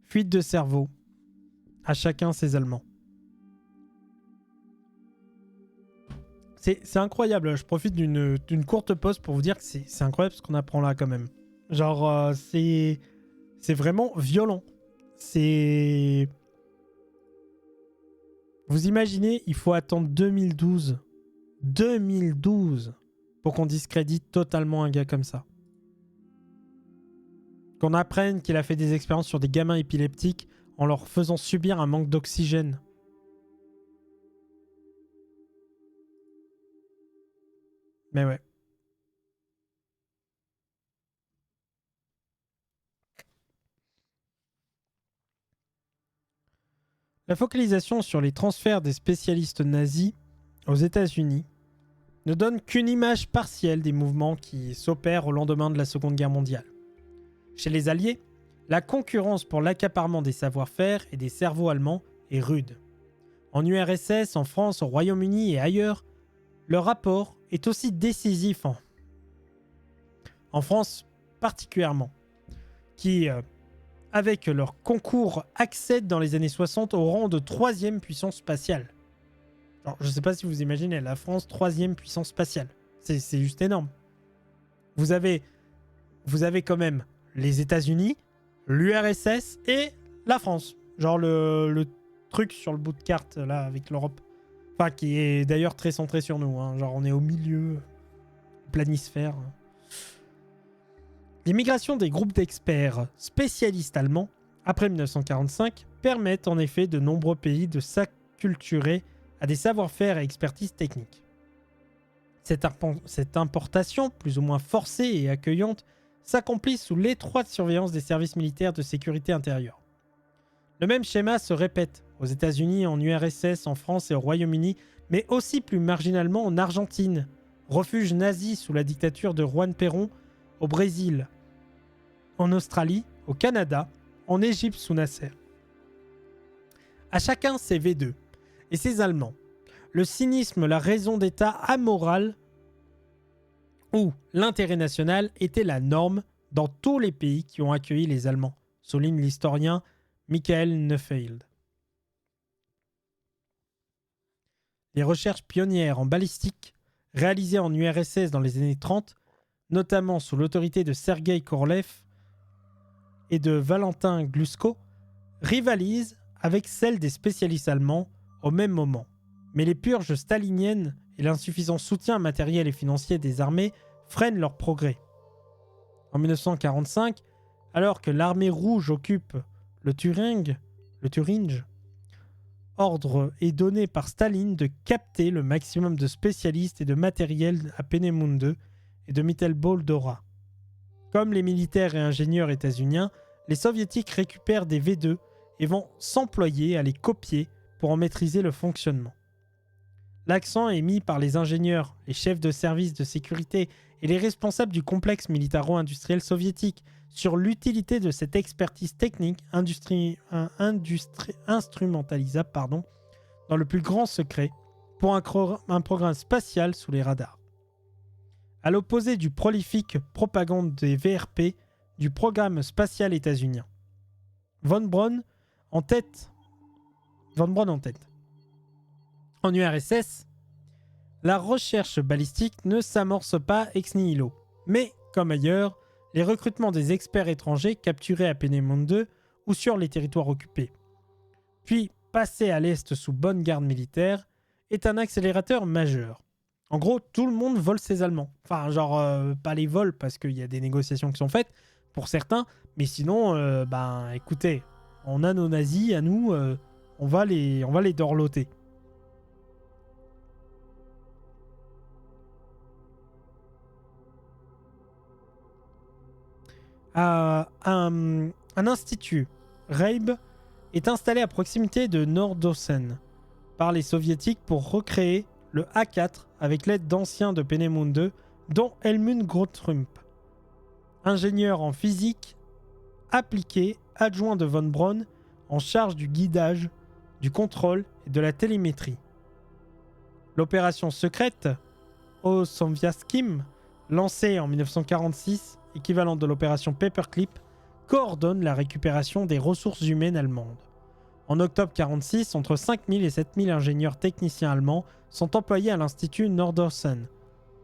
Fuite de cerveau. À chacun ses Allemands. C'est incroyable. Je profite d'une courte pause pour vous dire que c'est incroyable ce qu'on apprend là quand même. Genre, c'est vraiment violent. C'est... Vous imaginez, il faut attendre 2012 pour qu'on discrédite totalement un gars comme ça. Qu'on apprenne qu'il a fait des expériences sur des gamins épileptiques en leur faisant subir un manque d'oxygène. Mais ouais. La focalisation sur les transferts des spécialistes nazis aux États-Unis ne donne qu'une image partielle des mouvements qui s'opèrent au lendemain de la Seconde Guerre mondiale. Chez les Alliés, la concurrence pour l'accaparement des savoir-faire et des cerveaux allemands est rude. En URSS, en France, au Royaume-Uni et ailleurs, le rapport est aussi décisif en France particulièrement, qui, avec leur concours, accèdent dans les années 60 au rang de 3e puissance spatiale. Alors, je ne sais pas si vous imaginez, la France, 3e puissance spatiale. C'est juste énorme. Vous avez quand même les États-Unis, l'URSS et la France. Genre le truc sur le bout de carte, là, avec l'Europe. Enfin, qui est d'ailleurs très centré sur nous. Hein. Genre, on est au milieu, planisphère. L'immigration des groupes d'experts spécialistes allemands, après 1945, permettent en effet de nombreux pays de s'acculturer à des savoir-faire et expertises techniques. Cette importation, plus ou moins forcée et accueillante, s'accomplit sous l'étroite surveillance des services militaires de sécurité intérieure. Le même schéma se répète aux États-Unis, en URSS, en France et au Royaume-Uni, mais aussi plus marginalement en Argentine, refuge nazi sous la dictature de Juan Perón, au Brésil, en Australie, au Canada, en Égypte sous Nasser. À chacun ses V2 et ses Allemands. Le cynisme, la raison d'État amorale ou l'intérêt national était la norme dans tous les pays qui ont accueilli les Allemands, souligne l'historien Michael Neufeld. Les recherches pionnières en balistique réalisées en URSS dans les années 30, notamment sous l'autorité de Sergueï Korolev et de Valentin Glusko, rivalisent avec celles des spécialistes allemands au même moment. Mais les purges staliniennes et l'insuffisant soutien matériel et financier des armées freinent leur progrès. En 1945, alors que l'armée rouge occupe le Thuringe, ordre est donné par Staline de capter le maximum de spécialistes et de matériel à Peenemünde et de Mittelboldora. Comme les militaires et ingénieurs états-uniens, les soviétiques récupèrent des V2 et vont s'employer à les copier pour en maîtriser le fonctionnement. L'accent est mis par les ingénieurs, les chefs de service de sécurité et les responsables du complexe militaro-industriel soviétique sur l'utilité de cette expertise technique instrumentalisable dans le plus grand secret pour un programme spatial sous les radars. À l'opposé du prolifique propagande des VRP du programme spatial états-unien. Von Braun en tête. En URSS, la recherche balistique ne s'amorce pas ex nihilo, mais, comme ailleurs, les recrutements des experts étrangers capturés à Peenemünde ou sur les territoires occupés, puis passer à l'Est sous bonne garde militaire, est un accélérateur majeur. En gros, tout le monde vole ses Allemands. Enfin, genre, pas les vols, parce qu'il y a des négociations qui sont faites, pour certains, mais sinon, écoutez, on a nos nazis, à nous, on va les dorloter. Un institut, Reib, est installé à proximité de Nordossen par les soviétiques pour recréer le A4 avec l'aide d'anciens de Peenemünde, dont Helmut Grotrump, ingénieur en physique appliquée, adjoint de von Braun, en charge du guidage, du contrôle et de la télémétrie. L'opération secrète Ossowskim, lancée en 1946, équivalent de l'opération Paperclip, coordonne la récupération des ressources humaines allemandes. En octobre 1946, entre 5000 et 7000 ingénieurs techniciens allemands sont employés à l'Institut Nordossen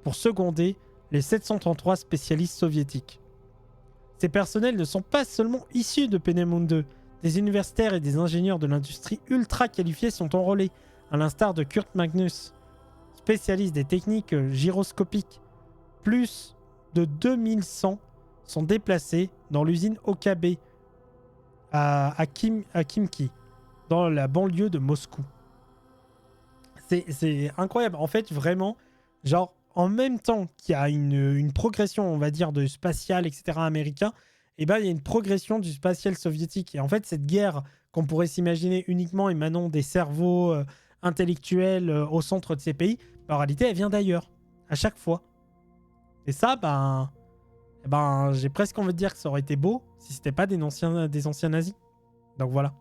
pour seconder les 733 spécialistes soviétiques. Ces personnels ne sont pas seulement issus de Peenemünde. Des universitaires et des ingénieurs de l'industrie ultra qualifiés sont enrôlés, à l'instar de Kurt Magnus, spécialiste des techniques gyroscopiques. Plus de 2100 sont déplacés dans l'usine OKB à Khimki, dans la banlieue de Moscou. C'est incroyable. En fait, vraiment, genre, en même temps qu'il y a une progression, on va dire, de spatial, etc., américain, et ben, il y a une progression du spatial soviétique. Et en fait, cette guerre qu'on pourrait s'imaginer uniquement émanant des cerveaux intellectuels au centre de ces pays, en réalité, elle vient d'ailleurs, à chaque fois. Et ça, j'ai presque envie de dire que ça aurait été beau si c'était pas des anciens nazis. Donc voilà.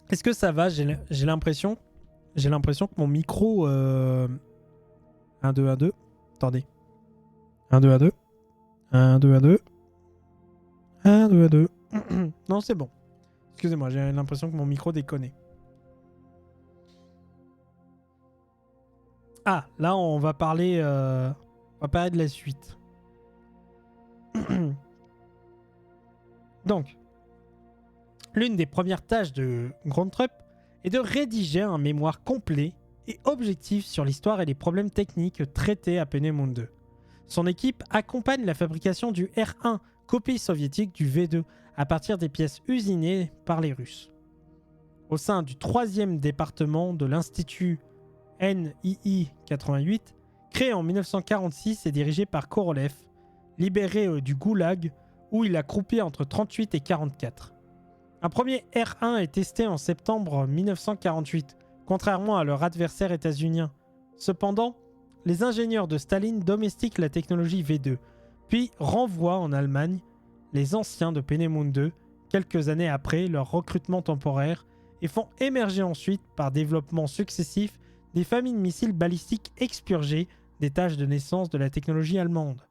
Est-ce que ça va? J'ai l'impression que mon micro... 1, 2, 1, 2. Attendez. 1, 2, 1, 2. 1, 2, 1, 2. 1, 2, 1, 2. Non, c'est bon. Excusez-moi, j'ai l'impression que mon micro déconne. Ah, là, on va parler de la suite. Donc, l'une des premières tâches de Grondtrup est de rédiger un mémoire complet et objectif sur l'histoire et les problèmes techniques traités à Peenemünde. Son équipe accompagne la fabrication du R1, copie soviétique du V2, à partir des pièces usinées par les Russes. Au sein du 3e département de l'Institut NII 88, créé en 1946 et dirigé par Korolev, libéré du Goulag, où il a croupi entre 38 et 44. Un premier R1 est testé en septembre 1948, contrairement à leur adversaire états-unien. Cependant, les ingénieurs de Staline domestiquent la technologie V2, puis renvoient en Allemagne les anciens de Peenemünde quelques années après leur recrutement temporaire et font émerger ensuite, par développement successif, des familles de missiles balistiques expurgés des tâches de naissance de la technologie allemande.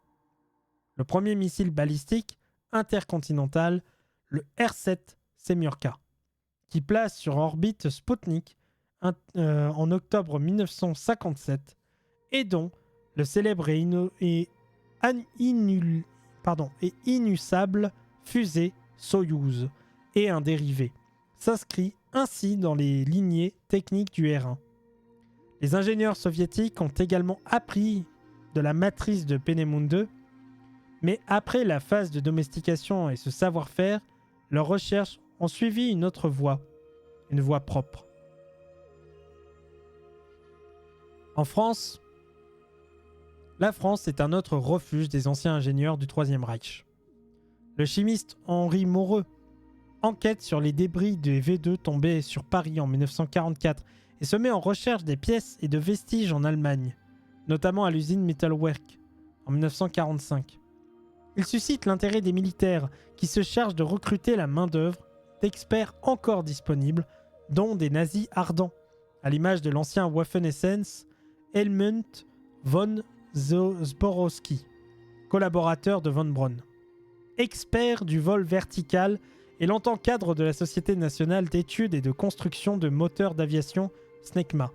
Le premier missile balistique intercontinental, le R-7 Semyorka, qui place sur orbite Sputnik en octobre 1957 et dont le célèbre et inusable fusée Soyouz et un dérivé, s'inscrit ainsi dans les lignées techniques du R1. Les ingénieurs soviétiques ont également appris de la matrice de Peenemünde, mais après la phase de domestication et ce savoir-faire, leurs recherches ont suivi une autre voie, une voie propre. En France, la France est un autre refuge des anciens ingénieurs du Troisième Reich. Le chimiste Henri Moreux enquête sur les débris des V2 tombés sur Paris en 1944 et se met en recherche des pièces et de vestiges en Allemagne, notamment à l'usine Mittelwerk en 1945. Il suscite l'intérêt des militaires qui se chargent de recruter la main-d'œuvre d'experts encore disponibles, dont des nazis ardents, à l'image de l'ancien Waffen-SS Helmut von Zborowski, collaborateur de von Braun. Expert du vol vertical et longtemps cadre de la Société nationale d'études et de construction de moteurs d'aviation SNECMA.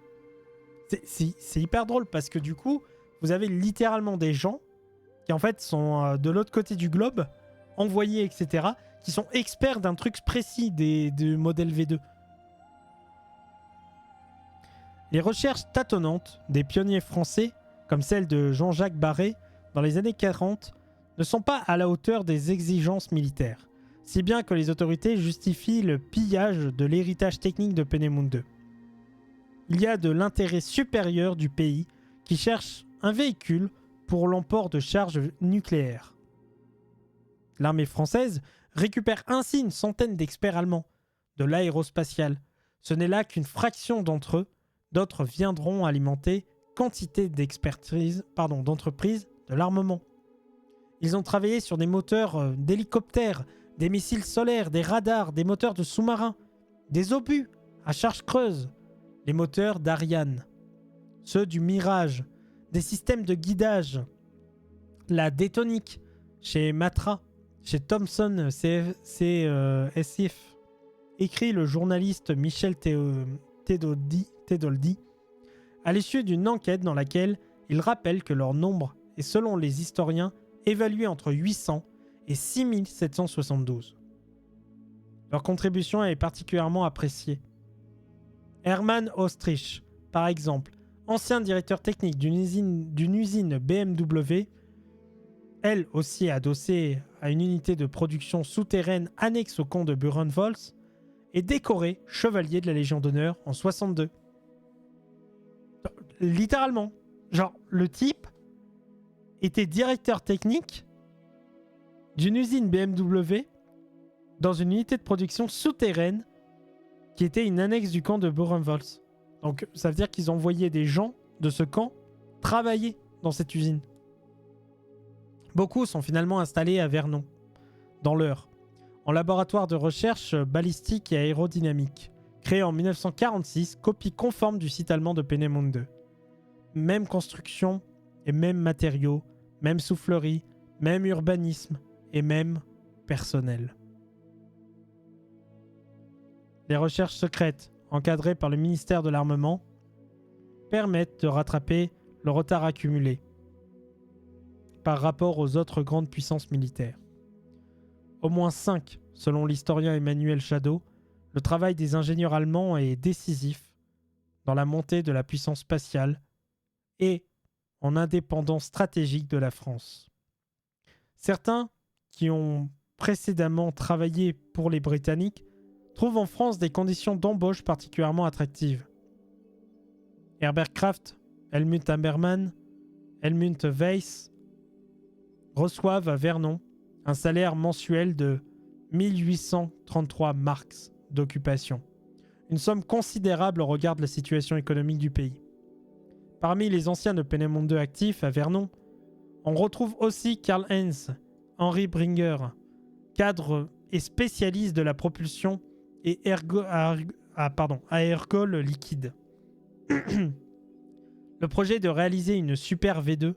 C'est hyper drôle parce que du coup, vous avez littéralement des gens qui en fait sont de l'autre côté du globe, envoyés, etc., qui sont experts d'un truc précis des modèles V2. Les recherches tâtonnantes des pionniers français, comme celle de Jean-Jacques Barré, dans les années 40, ne sont pas à la hauteur des exigences militaires, si bien que les autorités justifient le pillage de l'héritage technique de Peenemünde. Il y a de l'intérêt supérieur du pays qui cherche un véhicule pour l'emport de charges nucléaires. L'armée française récupère ainsi une centaine d'experts allemands de l'aérospatiale. Ce n'est là qu'une fraction d'entre eux. D'autres viendront alimenter quantité d'entreprises de l'armement. Ils ont travaillé sur des moteurs d'hélicoptères, des missiles solaires, des radars, des moteurs de sous-marins, des obus à charge creuse, les moteurs d'Ariane, ceux du Mirage, des systèmes de guidage, la détonique chez Matra, chez Thomson SIF, écrit le journaliste Michel Tedoldi, à l'issue d'une enquête dans laquelle il rappelle que leur nombre est, selon les historiens, évalué entre 800 et 6772. Leur contribution est particulièrement appréciée. Hermann Ostrich, par exemple, ancien directeur technique d'une usine BMW, elle aussi adossée à une unité de production souterraine annexe au camp de Buchenwald, est décoré chevalier de la Légion d'honneur en 62. Littéralement. Genre, le type était directeur technique d'une usine BMW dans une unité de production souterraine qui était une annexe du camp de Buchenwald. Donc ça veut dire qu'ils envoyaient des gens de ce camp travailler dans cette usine. Beaucoup sont finalement installés à Vernon, dans l'Eure, en laboratoire de recherche balistique et aérodynamique, créé en 1946, copie conforme du site allemand de Peenemünde. Même construction et même matériaux, même soufflerie, même urbanisme et même personnel. Les recherches secrètes, encadrées par le ministère de l'Armement, permettent de rattraper le retard accumulé par rapport aux autres grandes puissances militaires. Au moins 5, selon l'historien Emmanuel Chadot, le travail des ingénieurs allemands est décisif dans la montée de la puissance spatiale et en indépendance stratégique de la France. Certains qui ont précédemment travaillé pour les Britanniques trouvent en France des conditions d'embauche particulièrement attractives. Herbert Kraft, Helmut Habermann, Helmut Weiss reçoivent à Vernon un salaire mensuel de 1833 marks d'occupation, une somme considérable au regard de la situation économique du pays. Parmi les anciens de Peenemünde actifs à Vernon, on retrouve aussi Karl-Heinz Henry Bringer, cadre et spécialiste de la propulsion et aérogol liquide. Le projet de réaliser une Super V2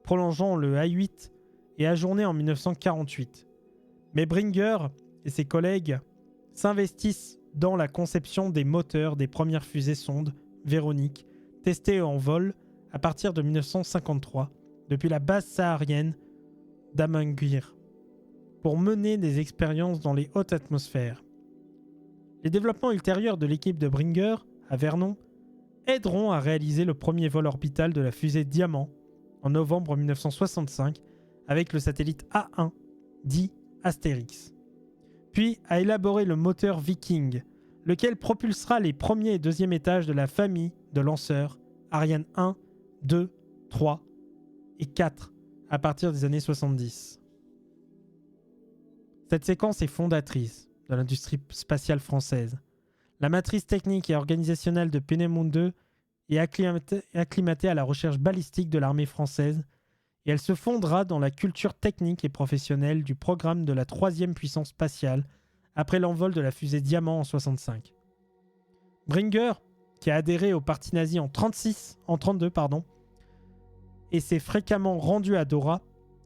prolongeant le A8 est ajourné en 1948. Mais Bringer et ses collègues s'investissent dans la conception des moteurs des premières fusées sondes Véronique testées en vol à partir de 1953 depuis la base saharienne d'Amangir pour mener des expériences dans les hautes atmosphères. Les développements ultérieurs de l'équipe de Bringer à Vernon aideront à réaliser le premier vol orbital de la fusée Diamant en novembre 1965 avec le satellite A1 dit Astérix. Puis à élaborer le moteur Viking, lequel propulsera les premiers et deuxième étages de la famille de lanceurs Ariane 1, 2, 3 et 4 à partir des années 70. Cette séquence est fondatrice de l'industrie spatiale française. La matrice technique et organisationnelle de Peenemünde est acclimatée à la recherche balistique de l'armée française et elle se fondera dans la culture technique et professionnelle du programme de la troisième puissance spatiale après l'envol de la fusée Diamant en 1965. Bringer, qui a adhéré au parti nazi en 1932, et s'est fréquemment rendu à Dora,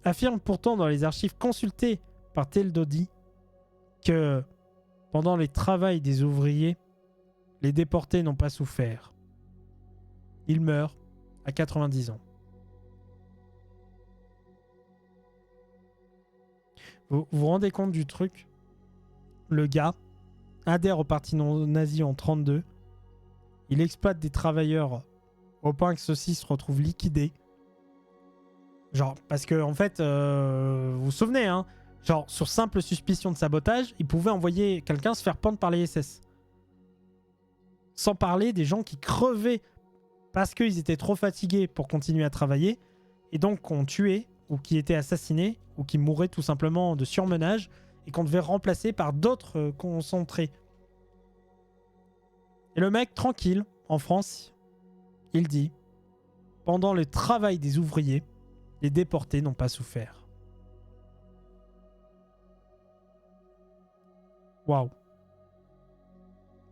affirme pourtant dans les archives consultées par Teldodi que pendant les travaux des ouvriers, les déportés n'ont pas souffert. Il meurt à 90 ans. Vous vous rendez compte du truc? Le gars adhère au parti nazi en 1932. Il exploite des travailleurs au point que ceux-ci se retrouvent liquidés. Genre, parce que en fait, vous vous souvenez, hein, genre sur simple suspicion de sabotage, il pouvait envoyer quelqu'un se faire pendre par les SS. Sans parler des gens qui crevaient parce qu'ils étaient trop fatigués pour continuer à travailler et donc qu'on tuait ou qui étaient assassinés ou qui mouraient tout simplement de surmenage et qu'on devait remplacer par d'autres concentrés. Et le mec, tranquille, en France, il dit « Pendant le travail des ouvriers, les déportés n'ont pas souffert. » Waouh.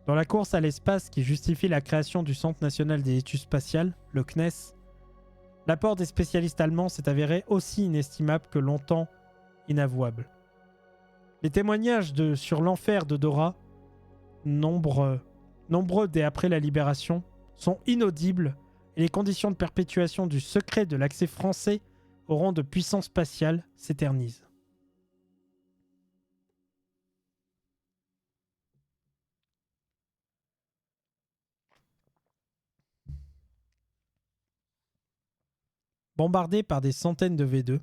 Dans la course à l'espace qui justifie la création du Centre national des études spatiales, le CNES, l'apport des spécialistes allemands s'est avéré aussi inestimable que longtemps inavouable. Les témoignages sur l'enfer de Dora, nombreux dès après la libération, sont inaudibles et les conditions de perpétuation du secret de l'accès français au rang de puissance spatiale s'éternisent. Bombardée par des centaines de V2,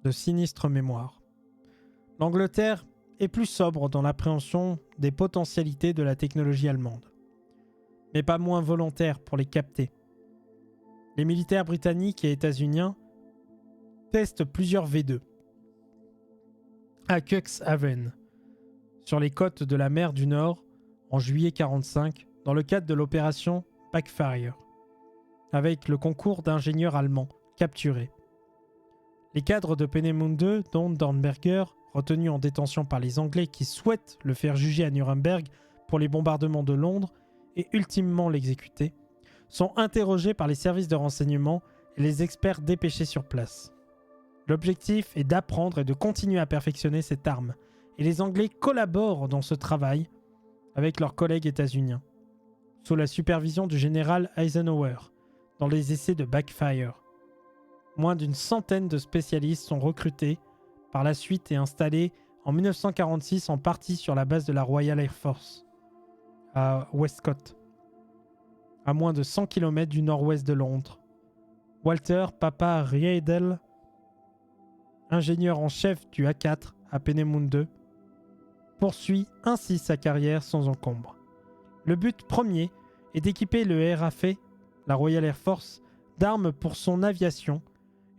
de sinistres mémoires, l'Angleterre est plus sobre dans l'appréhension des potentialités de la technologie allemande, mais pas moins volontaire pour les capter. Les militaires britanniques et états-uniens testent plusieurs V2. à Cuxhaven, sur les côtes de la mer du Nord, en juillet 1945, dans le cadre de l'opération Backfire, avec le concours d'ingénieurs allemands capturés. Les cadres de Peenemünde, dont Dornberger, retenu en détention par les Anglais qui souhaitent le faire juger à Nuremberg pour les bombardements de Londres et ultimement l'exécuter, sont interrogés par les services de renseignement et les experts dépêchés sur place. L'objectif est d'apprendre et de continuer à perfectionner cette arme, et les Anglais collaborent dans ce travail avec leurs collègues états-uniens, sous la supervision du général Eisenhower, dans les essais de Backfire. Moins d'une centaine de spécialistes sont recrutés par la suite et installés en 1946 en partie sur la base de la Royal Air Force, à Westcott, à moins de 100 km du nord-ouest de Londres. Walter Papa Riedel, ingénieur en chef du A4 à Peenemünde, poursuit ainsi sa carrière sans encombre. Le but premier est d'équiper le RAF, la Royal Air Force, d'armes pour son aviation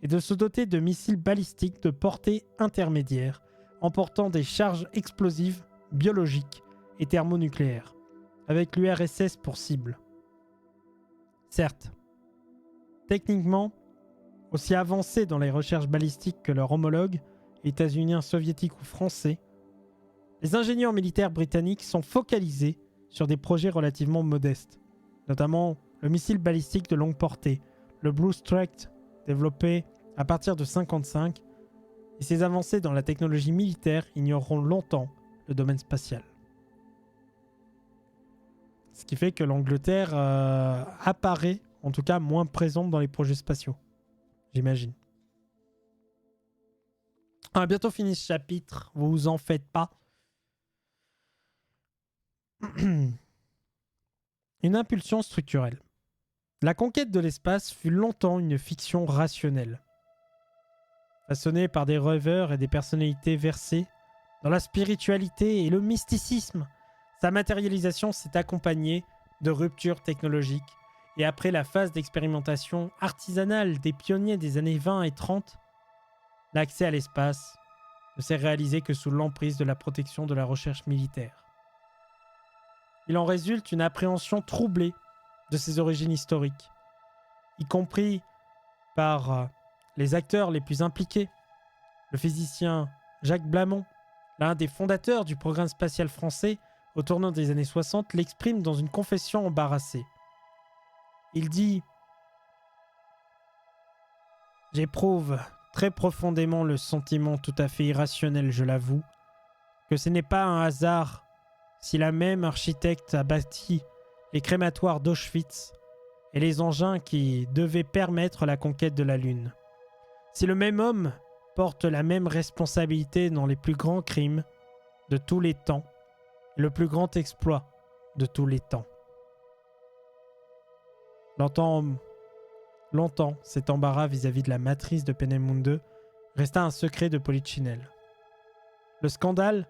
et de se doter de missiles balistiques de portée intermédiaire, emportant des charges explosives, biologiques et thermonucléaires, avec l'URSS pour cible. Certes, techniquement, aussi avancés dans les recherches balistiques que leurs homologues, états-uniens, soviétiques ou français, les ingénieurs militaires britanniques sont focalisés sur des projets relativement modestes, notamment le missile balistique de longue portée, le Blue Strike, développé à partir de 1955, et ces avancées dans la technologie militaire ignoreront longtemps le domaine spatial. Ce qui fait que l'Angleterre apparaît, en tout cas moins présente dans les projets spatiaux, j'imagine. On a bientôt fini ce chapitre, vous en faites pas. Une impulsion structurelle. La conquête de l'espace fut longtemps une fiction rationnelle, façonnée par des rêveurs et des personnalités versées dans la spiritualité et le mysticisme. Sa matérialisation s'est accompagnée de ruptures technologiques, et après la phase d'expérimentation artisanale des pionniers des années 20 et 30, l'accès à l'espace ne s'est réalisé que sous l'emprise de la protection de la recherche militaire. Il en résulte une appréhension troublée de ses origines historiques, y compris par les acteurs les plus impliqués. Le physicien Jacques Blamont, l'un des fondateurs du programme spatial français au tournant des années 60, l'exprime dans une confession embarrassée. Il dit « J'éprouve très profondément le sentiment tout à fait irrationnel, je l'avoue, que ce n'est pas un hasard si la même architecte a bâti les crématoires d'Auschwitz et les engins qui devaient permettre la conquête de la Lune. Si le même homme porte la même responsabilité dans les plus grands crimes de tous les temps, et le plus grand exploit de tous les temps. » Longtemps, cet embarras vis-à-vis de la matrice de Peenemünde resta un secret de Polichinelle. Le scandale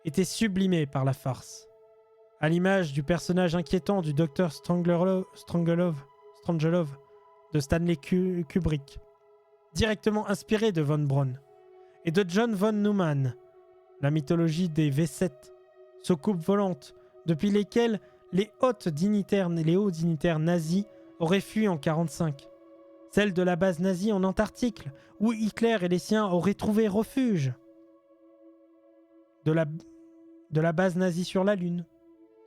était sublimé par la farce, à l'image du personnage inquiétant du docteur Strangelove de Stanley Kubrick, directement inspiré de Von Braun, et de John von Neumann, la mythologie des V7, soucoupes volantes, depuis lesquelles les hauts dignitaires nazis auraient fui en 1945. Celle de la base nazie en Antarctique, où Hitler et les siens auraient trouvé refuge. De la base nazie sur la Lune,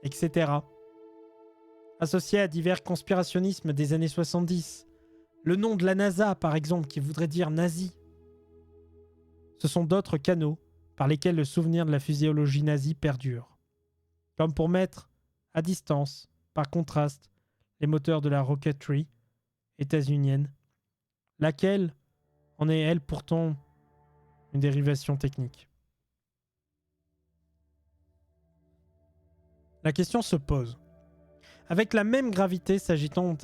etc. Associé à divers conspirationnismes des années 70, le nom de la NASA, par exemple, qui voudrait dire nazi. Ce sont d'autres canaux par lesquels le souvenir de la physiologie nazie perdure. Comme pour mettre à distance, par contraste, les moteurs de la rocketry états-unienne, laquelle en est, elle, pourtant une dérivation technique. La question se pose, avec la même gravité s'agissant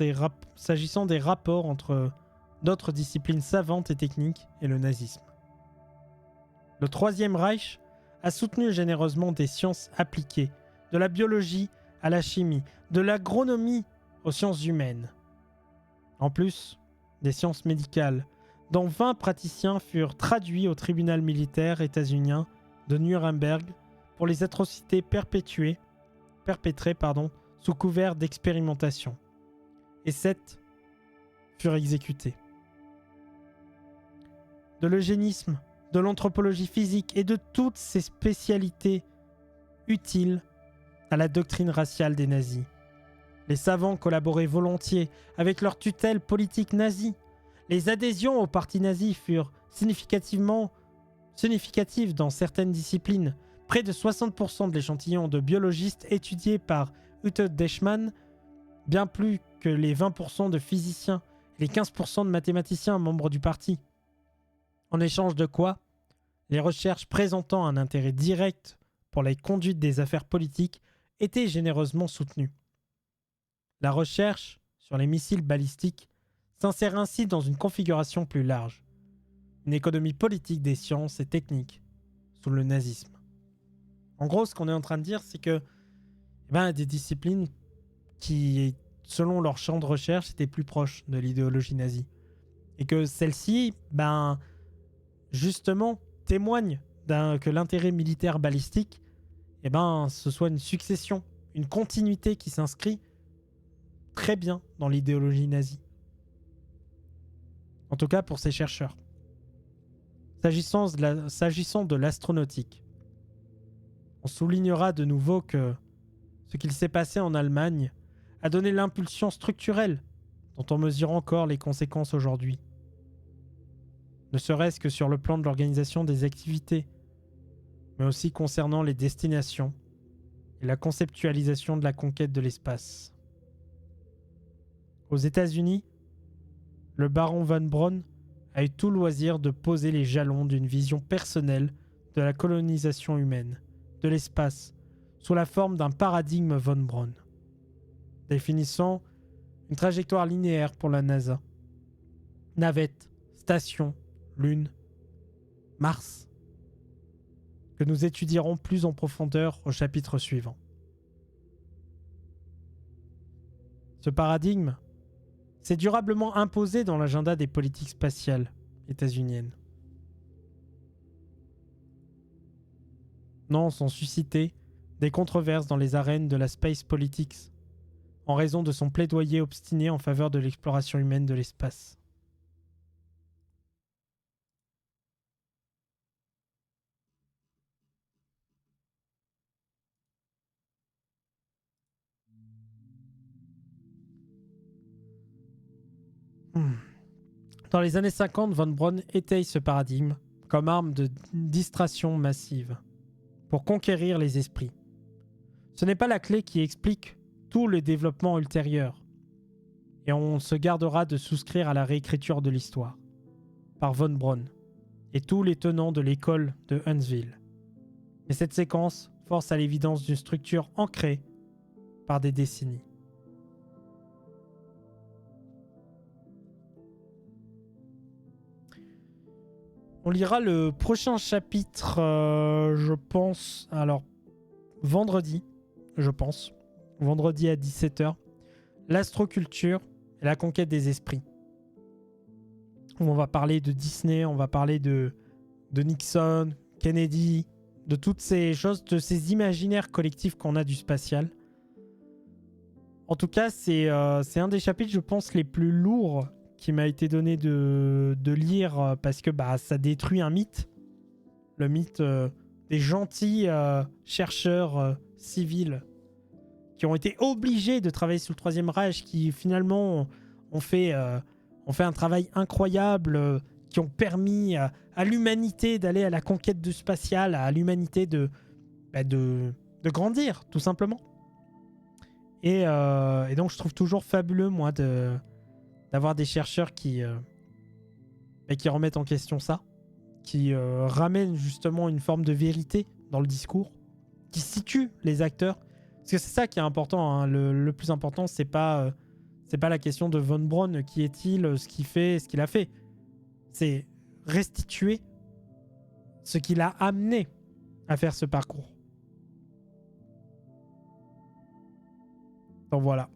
des rapports entre d'autres disciplines savantes et techniques et le nazisme. Le Troisième Reich a soutenu généreusement des sciences appliquées, de la biologie à la chimie, de l'agronomie aux sciences humaines. En plus des sciences médicales, dont 20 praticiens furent traduits au tribunal militaire états-unien de Nuremberg pour les atrocités perpétrées sous couvert d'expérimentation. Et 7 furent exécutés. De l'eugénisme, de l'anthropologie physique et de toutes ces spécialités utiles à la doctrine raciale des nazis. Les savants collaboraient volontiers avec leur tutelle politique nazie. Les adhésions au parti nazi furent significatives dans certaines disciplines. Près de 60% de l'échantillon de biologistes étudiés par Ute Deichmann, bien plus que les 20% de physiciens et les 15% de mathématiciens membres du parti. En échange de quoi, les recherches présentant un intérêt direct pour la conduite des affaires politiques étaient généreusement soutenues. La recherche sur les missiles balistiques s'insère ainsi dans une configuration plus large, une économie politique des sciences et techniques sous le nazisme. En gros, ce qu'on est en train de dire, c'est que des disciplines qui, selon leur champ de recherche, étaient plus proches de l'idéologie nazie. Et que celle-ci, justement, témoigne que l'intérêt militaire balistique, ce soit une succession, une continuité qui s'inscrit très bien dans l'idéologie nazie. En tout cas pour ces chercheurs. S'agissant de l'astronautique, on soulignera de nouveau que ce qu'il s'est passé en Allemagne a donné l'impulsion structurelle dont on mesure encore les conséquences aujourd'hui. Ne serait-ce que sur le plan de l'organisation des activités, mais aussi concernant les destinations et la conceptualisation de la conquête de l'espace. Aux États-Unis, le baron von Braun a eu tout loisir de poser les jalons d'une vision personnelle de la colonisation humaine, de l'espace, sous la forme d'un paradigme von Braun, définissant une trajectoire linéaire pour la NASA. Navette, station, Lune, Mars, que nous étudierons plus en profondeur au chapitre suivant. Ce paradigme s'est durablement imposé dans l'agenda des politiques spatiales états-uniennes. Non, sont suscitées des controverses dans les arènes de la space politics, en raison de son plaidoyer obstiné en faveur de l'exploration humaine de l'espace. Dans les années 50, von Braun étaye ce paradigme comme arme de distraction massive pour conquérir les esprits. Ce n'est pas la clé qui explique tout le développement ultérieur, et on se gardera de souscrire à la réécriture de l'histoire par von Braun et tous les tenants de l'école de Huntsville. Mais cette séquence force à l'évidence d'une structure ancrée par des décennies. On lira le prochain chapitre, je pense, vendredi, vendredi à 17h, l'astroculture et la conquête des esprits. On va parler de Disney, on va parler de Nixon, Kennedy, de toutes ces choses, de ces imaginaires collectifs qu'on a du spatial. En tout cas, c'est un des chapitres, je pense, les plus lourds qui m'a été donné de lire parce que ça détruit un mythe. Le mythe des gentils chercheurs civils qui ont été obligés de travailler sous le Troisième Reich, qui finalement ont fait un travail incroyable, qui ont permis à l'humanité d'aller à la conquête du spatial, à l'humanité de grandir, tout simplement. Et donc je trouve toujours fabuleux, moi, d'avoir des chercheurs qui remettent en question ça, qui ramènent justement une forme de vérité dans le discours, qui situent les acteurs. Parce que c'est ça qui est important, hein. Le plus important, c'est pas la question de von Braun, qui est-il, ce qu'il fait, ce qu'il a fait. C'est restituer ce qui l'a amené à faire ce parcours. Donc voilà.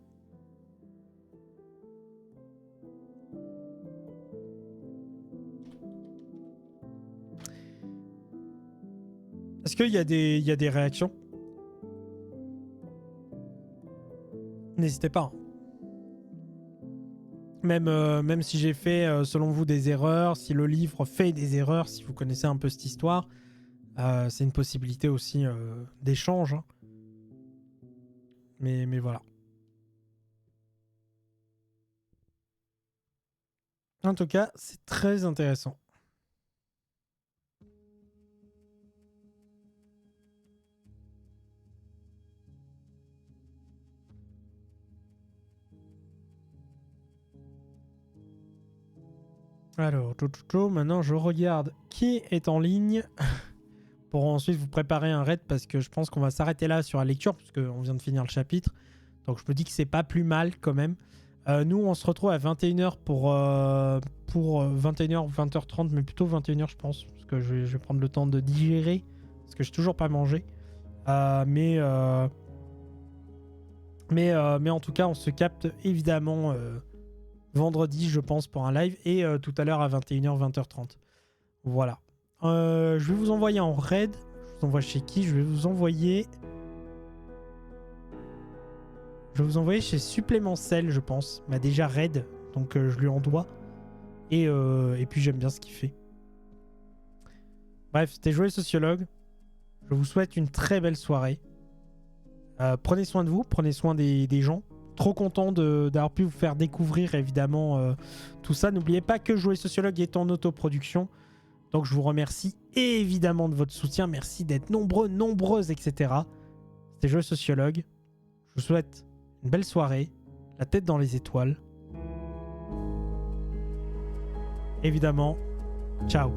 qu'il y a des réactions? N'hésitez pas. Même si j'ai fait, selon vous, des erreurs, si le livre fait des erreurs, si vous connaissez un peu cette histoire, c'est une possibilité aussi d'échange. Hein. Mais voilà. En tout cas, c'est très intéressant. Alors, maintenant je regarde qui est en ligne pour ensuite vous préparer un raid parce que je pense qu'on va s'arrêter là sur la lecture parce qu'on vient de finir le chapitre. Donc je me dis que c'est pas plus mal quand même. Nous on se retrouve à 21h pour 21h, 20h30, mais plutôt 21h je pense parce que je vais prendre le temps de digérer parce que j'ai toujours pas mangé. Mais en tout cas on se capte évidemment vendredi je pense pour un live et tout à l'heure à 21h 20h30. Voilà. Je vais vous envoyer en raid. Je vous envoie chez qui? Je vais vous envoyer chez Supplément Cell je pense. Il m'a déjà raid donc je lui en dois. Et puis j'aime bien ce qu'il fait. Bref, c'était Joyeux Sociologue. Je vous souhaite une très belle soirée. Prenez soin de vous, prenez soin des gens. Trop content d'avoir pu vous faire découvrir évidemment tout ça. N'oubliez pas que Joyeux Sociologue est en autoproduction. Donc je vous remercie évidemment de votre soutien. Merci d'être nombreux, nombreuses, etc. C'était Joyeux Sociologue. Je vous souhaite une belle soirée. La tête dans les étoiles. Évidemment, ciao.